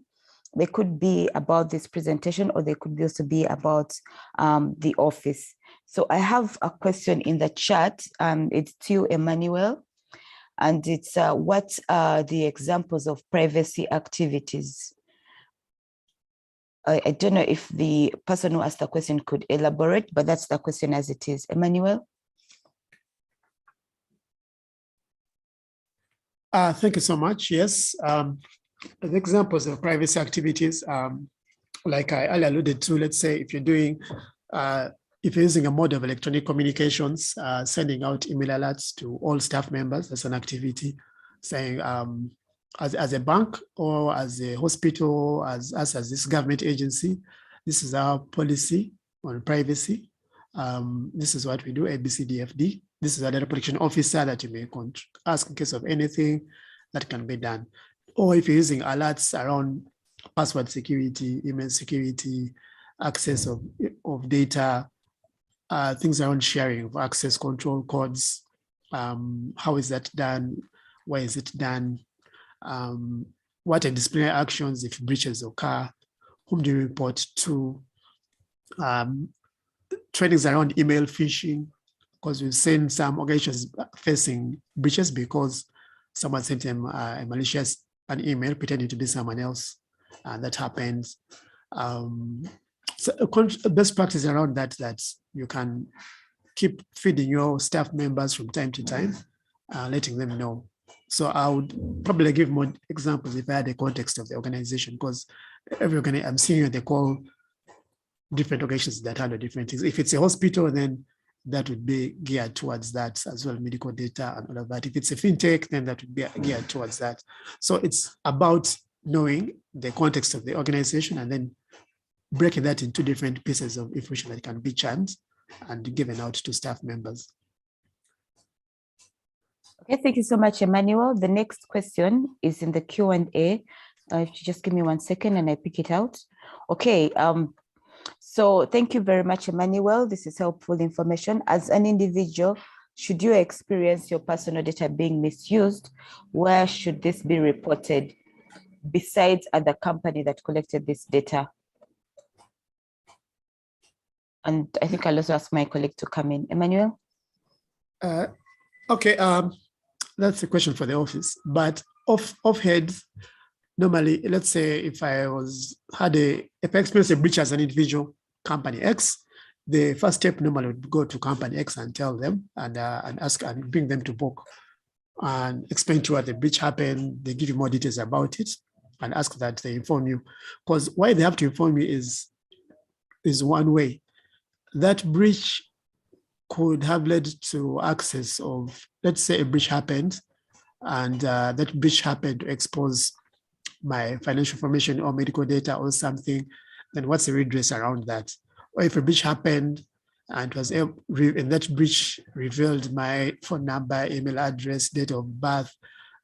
They could be about this presentation, or they could also be about the office. So I have a question in the chat. It's to Emmanuel, and it's what are the examples of privacy activities? I don't know if the person who asked the question could elaborate, but that's the question as it is. Emmanuel? Thank you so much. Yes, the examples of privacy activities, like I alluded to, let's say if you're doing, if you're using a mode of electronic communications, sending out email alerts to all staff members, that's an activity. Saying as a bank or as a hospital, as this government agency, this is our policy on privacy. This is what we do, ABCDFD. This is a data protection officer that you may ask in case of anything that can be done. Or if you're using alerts around password security, email security, access of data, things around sharing of access control codes. How is that done? Why is it done? What are disciplinary actions if breaches occur? Whom do you report to? Trainings around email phishing, because we've seen some organizations facing breaches because someone sent them a malicious an email pretending to be someone else, and that happens. So best practice around that you can keep feeding your staff members from time to time, letting them know. So I would probably give more examples if I had the context of the organization, because I'm seeing they call different organizations that handle different things. If it's a hospital, then that would be geared towards that as well, medical data and all of that. If it's a fintech, then that would be geared towards that. So it's about knowing the context of the organization and then breaking that into different pieces of information that can be churned and given out to staff members. Okay, thank you so much, Emmanuel. The next question is in the Q&A. If you just give me 1 second and I pick it out. Okay, so thank you very much, Emmanuel. This is helpful information. As an individual, should you experience your personal data being misused, where should this be reported besides at the company that collected this data? And I think I'll also ask my colleague to come in. Emmanuel? Okay, that's a question for the office, but offhead, normally, let's say if I experienced a breach as an individual, company X, the first step normally would go to company X and tell them and ask and bring them to book and explain to what the breach happened. They give you more details about it and ask that they inform you. Because why they have to inform you is one way. That breach could have led to access of, let's say a breach happened and that breach happened to expose my financial information or medical data or something, then what's the redress around that? Or if a breach happened and that breach revealed my phone number, email address, date of birth,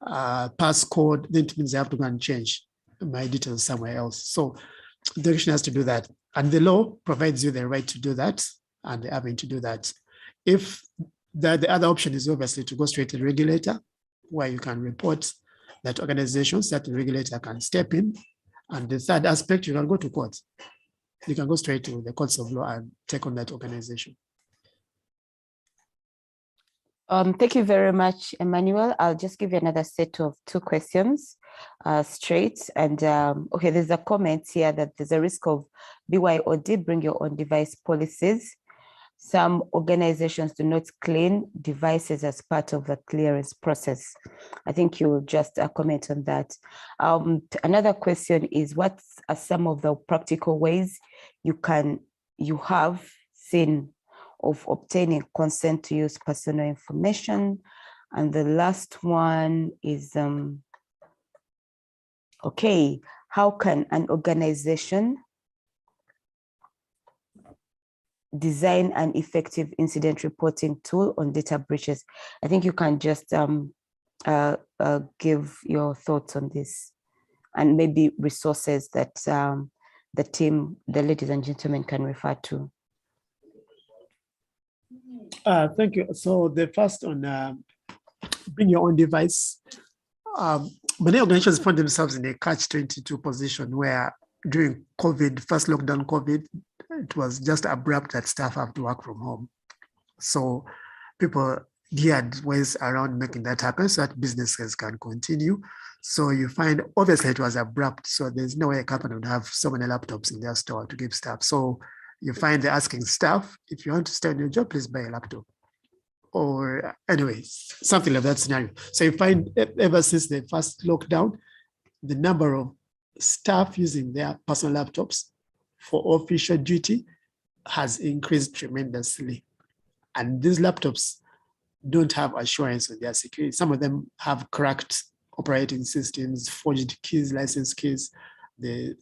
passcode, then it means I have to go and change my details somewhere else. So the direction has to do that. And the law provides you the right to do that and the avenue to do that. If the other option is obviously to go straight to the regulator, where you can report that organizations that the regulator can step in. And the third aspect, you can go to court. You can go straight to the courts of law and take on that organization. Thank you very much, Emmanuel. I'll just give you another set of 2 questions straight. And okay, there's a comment here that there's a risk of BYOD, bring your own device policies. Some organizations do not clean devices as part of the clearance process. I think you'll just comment on that. Another question is, what are some of the practical ways you have seen of obtaining consent to use personal information? And the last one is, okay, how can an organization design an effective incident reporting tool on data breaches? I think you can just give your thoughts on this and maybe resources that the team, the ladies and gentlemen, can refer to. Thank you. So the first on bring your own device. Many organizations found themselves in a catch-22 position where during COVID, first lockdown COVID, it was just abrupt that staff have to work from home. So people geared ways around making that happen so that businesses can continue. So you find, obviously it was abrupt. So there's no way a company would have so many laptops in their store to give staff. So you find they're asking staff, if you want to stay on your job, please buy a laptop. Or anyways, something like that scenario. So you find ever since the first lockdown, the number of staff using their personal laptops for official duty has increased tremendously. And these laptops don't have assurance on their security. Some of them have cracked operating systems, forged keys, license keys, the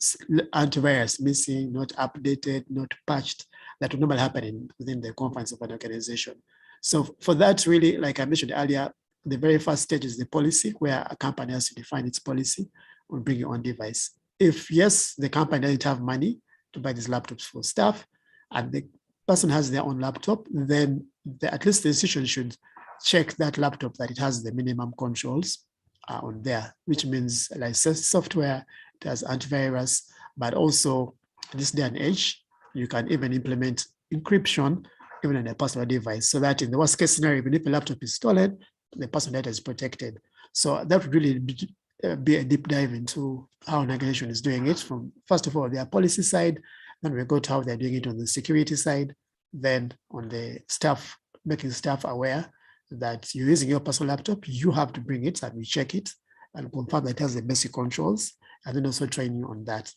antivirus missing, not updated, not patched. That would normally happen within the confines of an organization. So for that, really, like I mentioned earlier, the very first stage is the policy, where a company has to define its policy on bringing your own device. If yes, the company doesn't have money to buy these laptops for staff, and the person has their own laptop, then at least the institution should check that laptop that it has the minimum controls on there, which means licensed software, it has antivirus, but also this day and age, you can even implement encryption even on a personal device, so that in the worst case scenario, even if a laptop is stolen, the personal data is protected. So that would really be a deep dive into how an organization is doing it from, first of all, their policy side, then we go to how they're doing it on the security side, then on the staff, making staff aware that you're using your personal laptop, you have to bring it and we check it and confirm that it has the basic controls, and then also train you on that.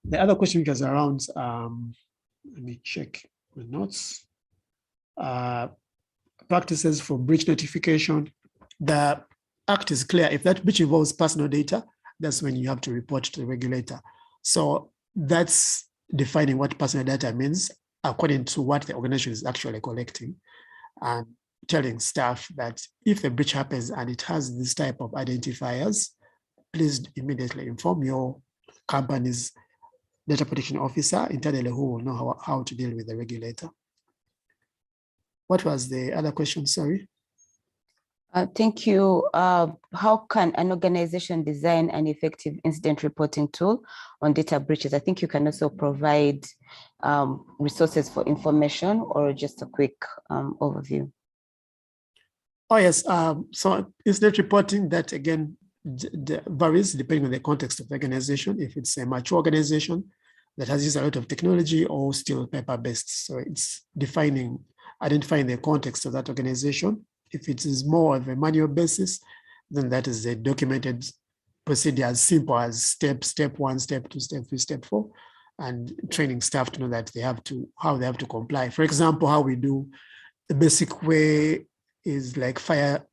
The other question was around, let me check my notes. Practices for breach notification. The act is clear. If that breach involves personal data, that's when you have to report to the regulator. So that's defining what personal data means according to what the organization is actually collecting, and telling staff that if the breach happens and it has this type of identifiers, please immediately inform your company's data protection officer internally, who will know how to deal with the regulator. What was the other question? Sorry. Thank you. How can an organization design an effective incident reporting tool on data breaches? I think you can also provide resources for information or just a quick overview. Oh, yes. So incident reporting, that again varies depending on the context of the organization. If it's a mature organization that has used a lot of technology or still paper-based. So it's identifying the context of that organization. If it is more of a manual basis, then that is a documented procedure as simple as step 1, step 2, step 3, step 4, and training staff to know that how they have to comply. For example, how we do the basic way is like a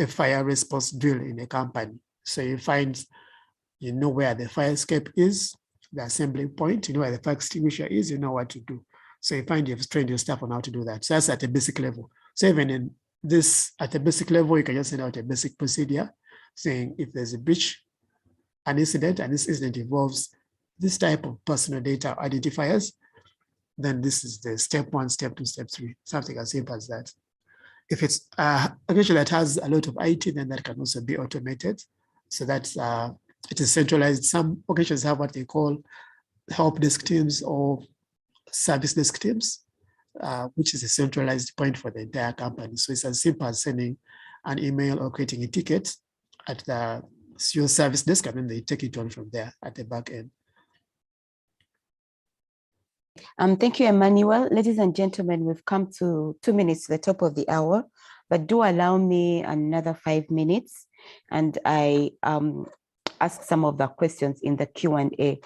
fire response drill in a company. So you know where the fire escape is, the assembly point, you know where the fire extinguisher is, you know what to do. So you find you've trained your staff on how to do that. So that's at a basic level. So even in this, at a basic level, you can just send out a basic procedure saying if there's a breach, an incident, and this incident involves this type of personal data identifiers, then this is the step 1, step 2, step 3, something as simple as that. If it's an organization that has a lot of IT, then that can also be automated. So that's it is centralized. Some organizations have what they call help desk teams or service desk teams, which is a centralized point for the entire company. So it's as simple as sending an email or creating a ticket at your service desk, and then they take it on from there at the back end. Thank you, Emmanuel. Ladies and gentlemen, we've come to 2 minutes to the top of the hour, but do allow me another 5 minutes, and I ask some of the questions in the Q&A.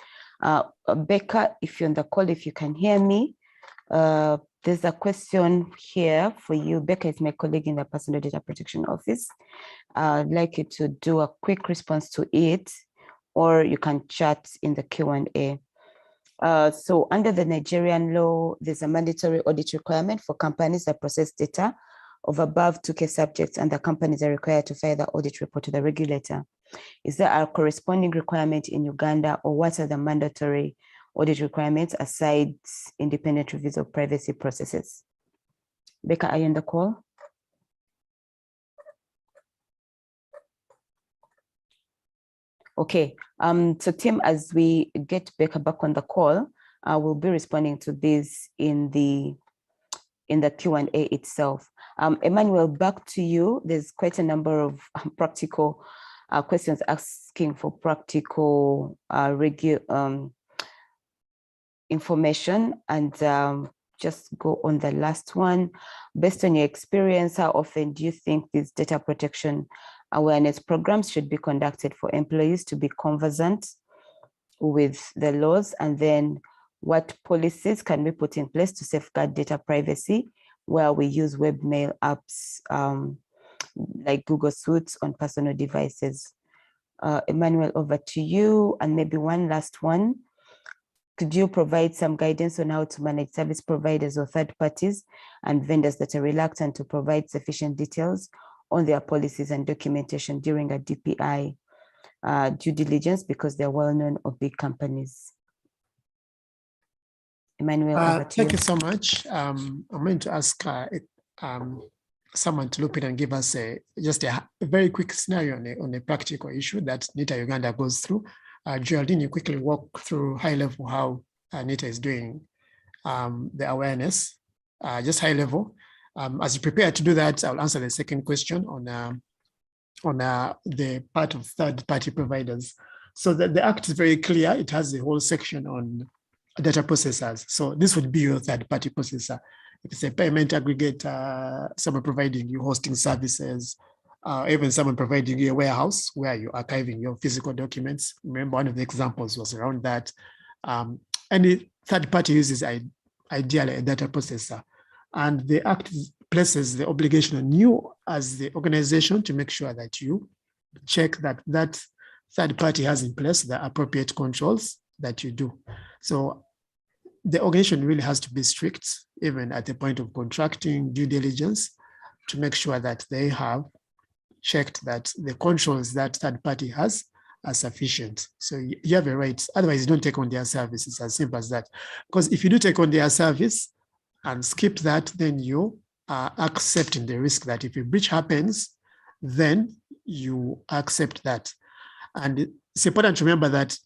Becca, if you're on the call, if you can hear me, there's a question here for you. Becca is my colleague in the Personal Data Protection Office. I'd like you to do a quick response to it, or you can chat in the Q&A. So under the Nigerian law, there's a mandatory audit requirement for companies that process data of above 2K subjects, and the companies are required to file the audit report to the regulator. Is there a corresponding requirement in Uganda, or what are the mandatory audit requirements aside independent reviews of privacy processes? Becca, are you on the call? Okay, so Tim, as we get Becca back on the call, we'll be responding to these in the Q&A itself. Emmanuel, back to you. There's quite a number of practical questions asking for practical information, and just go on the last one. Based on your experience, how often do you think these data protection awareness programs should be conducted for employees to be conversant with the laws? And then what policies can we put in place to safeguard data privacy where we use webmail apps like Google Suites on personal devices? Emmanuel, over to you. And maybe one last one. Could you provide some guidance on how to manage service providers or third parties and vendors that are reluctant to provide sufficient details on their policies and documentation during a DPI due diligence because they're well-known or big companies? Emmanuel, over to thank you. you so much. I'm going to ask someone to look at and give us just a very quick scenario on a practical issue that NITA Uganda goes through. Geraldine, you quickly walk through high level how NITA is doing the awareness, just high level. As you prepare to do that, I'll answer the second question on the part of third party providers. So the Act is very clear. It has a whole section on data processors. So this would be your third party processor. If it's a payment aggregator, someone providing you hosting services, even someone providing you a warehouse where you're archiving your physical documents. Remember, one of the examples was around that. Any third party uses ideally a data processor. And the Act places the obligation on you as the organization to make sure that you check that that third party has in place the appropriate controls that you do. So the organization really has to be strict, even at the point of contracting due diligence, to make sure that they have checked that the controls that third party has are sufficient. So you have a right, otherwise you don't take on their service. It's as simple as that. Because if you do take on their service and skip that, then you are accepting the risk that if a breach happens, then you accept that. And it's important to remember that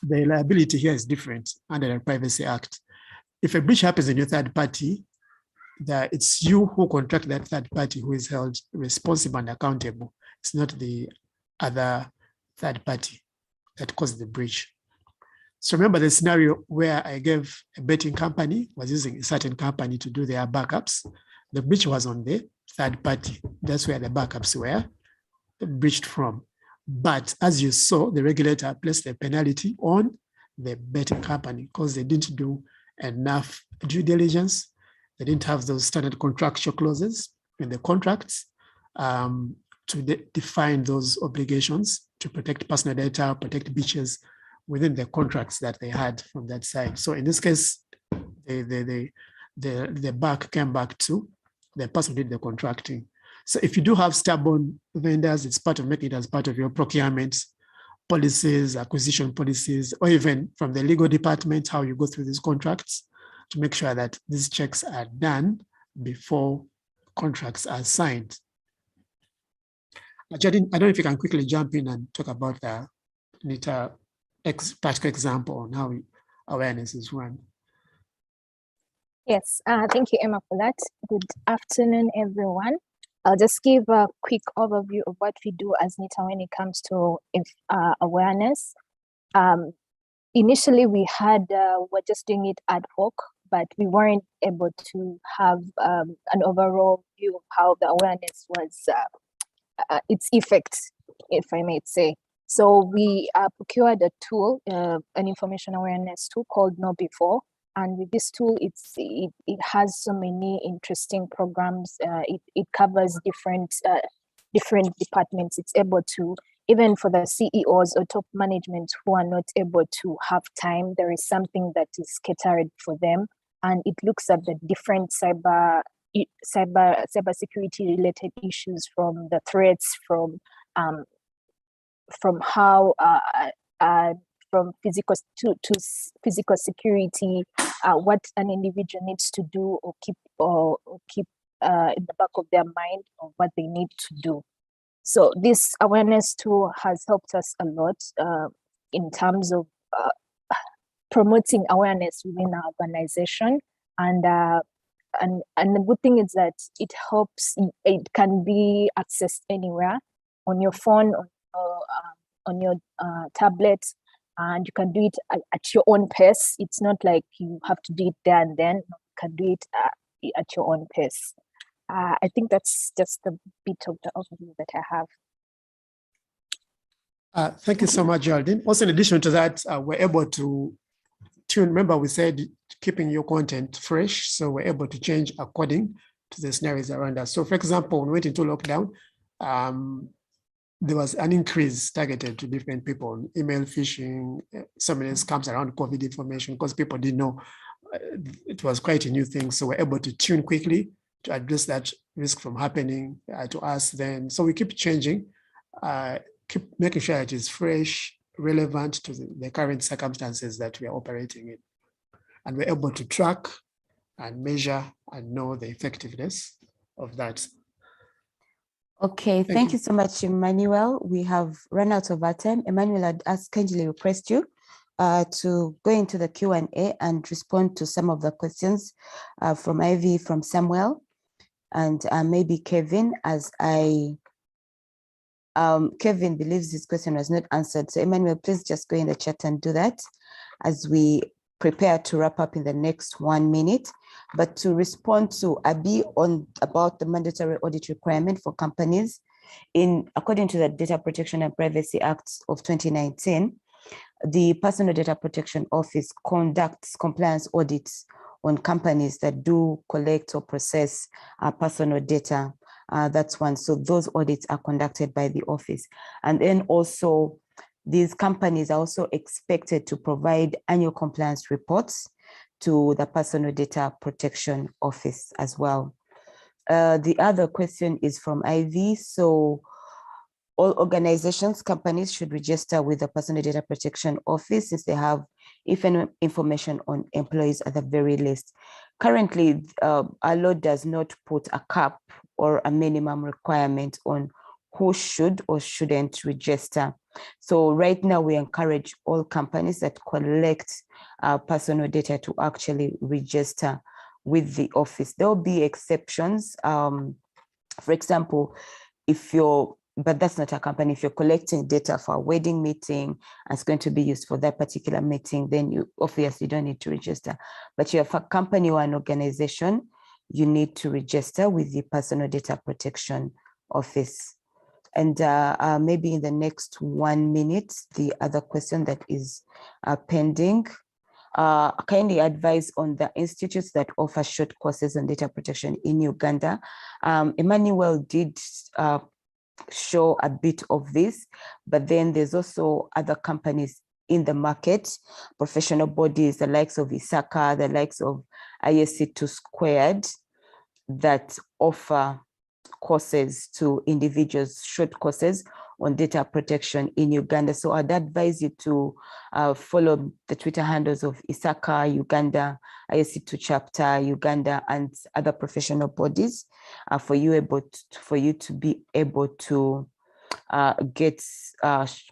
the liability here is different under the Privacy Act. If a breach happens in your third party, that it's you who contract that third party who is held responsible and accountable. It's not the other third party that caused the breach. So remember the scenario where I gave a betting company was using a certain company to do their backups. The breach was on the third party. That's where the backups were breached from. But as you saw, the regulator placed a penalty on the betting company because they didn't do enough due diligence. They didn't have those standard contractual clauses in the contracts to define those obligations to protect personal data, protect breaches within the contracts that they had from that side. So in this case, the buck came back to the person who did the contracting. So if you do have stubborn vendors, it's part of making it as part of your procurement policies, acquisition policies, or even from the legal department, how you go through these contracts to make sure that these checks are done before contracts are signed. Jadine, I don't know if you can quickly jump in and talk about the NITA practical example on how awareness is run. Yes, thank you, Emma, for that. Good afternoon, everyone. I'll just give a quick overview of what we do as NITA when it comes to awareness. Initially, we were just doing it ad hoc, but we weren't able to have an overall view of how the awareness was, its effects, if I may say. So we procured a tool, an information awareness tool called KnowBe4. And with this tool, it has so many interesting programs. It covers different departments. It's able to, even for the CEOs or top management who are not able to have time, there is something that is catered for them. And it looks at the different cybersecurity related issues, from the threats, from how from physical to physical security, what an individual needs to do or keep in the back of their mind of what they need to do. So this awareness tool has helped us a lot in terms of promoting awareness within our organization. And the good thing is that it helps. It can be accessed anywhere on your phone, on your tablet, and you can do it at your own pace. It's not like you have to do it there and then. You can do it at your own pace. I think that's just a bit of the overview that I have. Thank you so much, Geraldine. Also, in addition to that, we're able to tune. Remember, we said keeping your content fresh, so we're able to change according to the scenarios around us. So, for example, when we went into lockdown, there was an increase targeted to different people, email phishing, some of the scams around COVID information, because people didn't know. It was quite a new thing. So we're able to tune quickly to address that risk from happening to us then. So we keep changing, keep making sure it is fresh, relevant to the current circumstances that we are operating in. And we're able to track and measure and know the effectiveness of that. Okay, thank you so much, Emmanuel. We have run out of our time. Emmanuel, I'd kindly request you to go into the Q&A and respond to some of the questions from Ivy, from Samuel, and maybe Kevin, as Kevin believes his question was not answered. So Emmanuel, please just go in the chat and do that as we prepare to wrap up in the next 1 minute. But to respond to Abi about the mandatory audit requirement for companies, according to the Data Protection and Privacy Act of 2019, the Personal Data Protection Office conducts compliance audits on companies that do collect or process personal data. That's one. So those audits are conducted by the office. And then also, these companies are also expected to provide annual compliance reports to the Personal Data Protection Office as well. The other question is from Ivy. So all organizations, companies should register with the Personal Data Protection Office since they have information on employees at the very least. Currently, our law does not put a cap or a minimum requirement on who should or shouldn't register. So right now we encourage all companies that collect personal data to actually register with the office. There will be exceptions. For example, but that's not a company. If you're collecting data for a wedding meeting and it's going to be used for that particular meeting, then you obviously don't need to register. But if a company or an organization, you need to register with the Personal Data Protection Office. And maybe in the next 1 minute, the other question that is pending, kindly advise on the institutes that offer short courses on data protection in Uganda. Emmanuel did show a bit of this, but then there's also other companies in the market, professional bodies, the likes of ISACA, the likes of ISC2 Squared, that offer courses to individuals, short courses on data protection in Uganda. So I'd advise you to follow the Twitter handles of ISACA, Uganda, ISC2 Chapter, Uganda, and other professional bodies for you to be able to get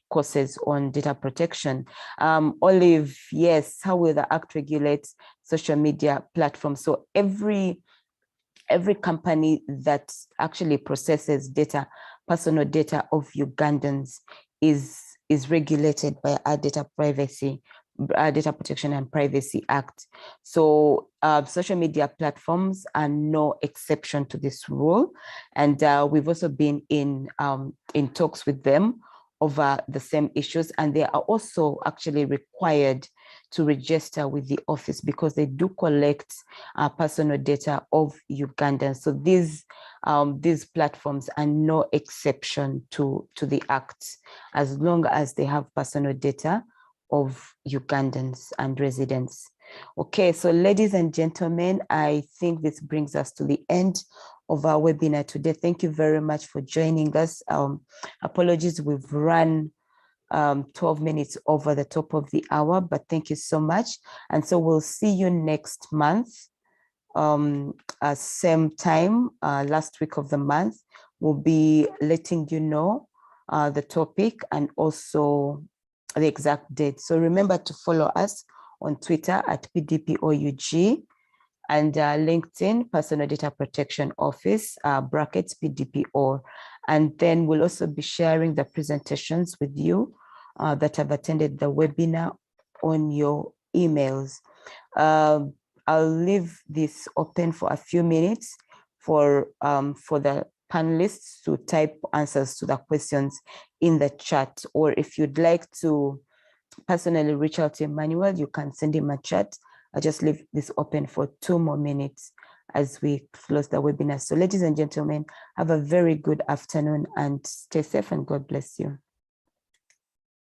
courses on data protection. Olive, yes, how will the Act regulate social media platforms? So every company that actually processes data, personal data of Ugandans is regulated by our Data Protection and Privacy Act. So social media platforms are no exception to this rule. And we've also been in talks with them over the same issues, and they are also actually required to register with the office because they do collect personal data of Ugandans. So these platforms are no exception to the Act, as long as they have personal data of Ugandans and residents. Okay, so ladies and gentlemen, I think this brings us to the end of our webinar today. Thank you very much for joining us. Apologies, we've run 12 minutes over the top of the hour, but thank you so much. And so we'll see you next month, same time, last week of the month. We'll be letting you know the topic and also the exact date. So remember to follow us on Twitter at PDPOUG, and LinkedIn, Personal Data Protection Office, brackets PDPO. And then we'll also be sharing the presentations with you that have attended the webinar on your emails. I'll leave this open for a few minutes for the panelists to type answers to the questions in the chat, or if you'd like to personally reach out to Emmanuel, you can send him a chat. I'll just leave this open for 2 more minutes as we close the webinar. So ladies and gentlemen, have a very good afternoon and stay safe and God bless you.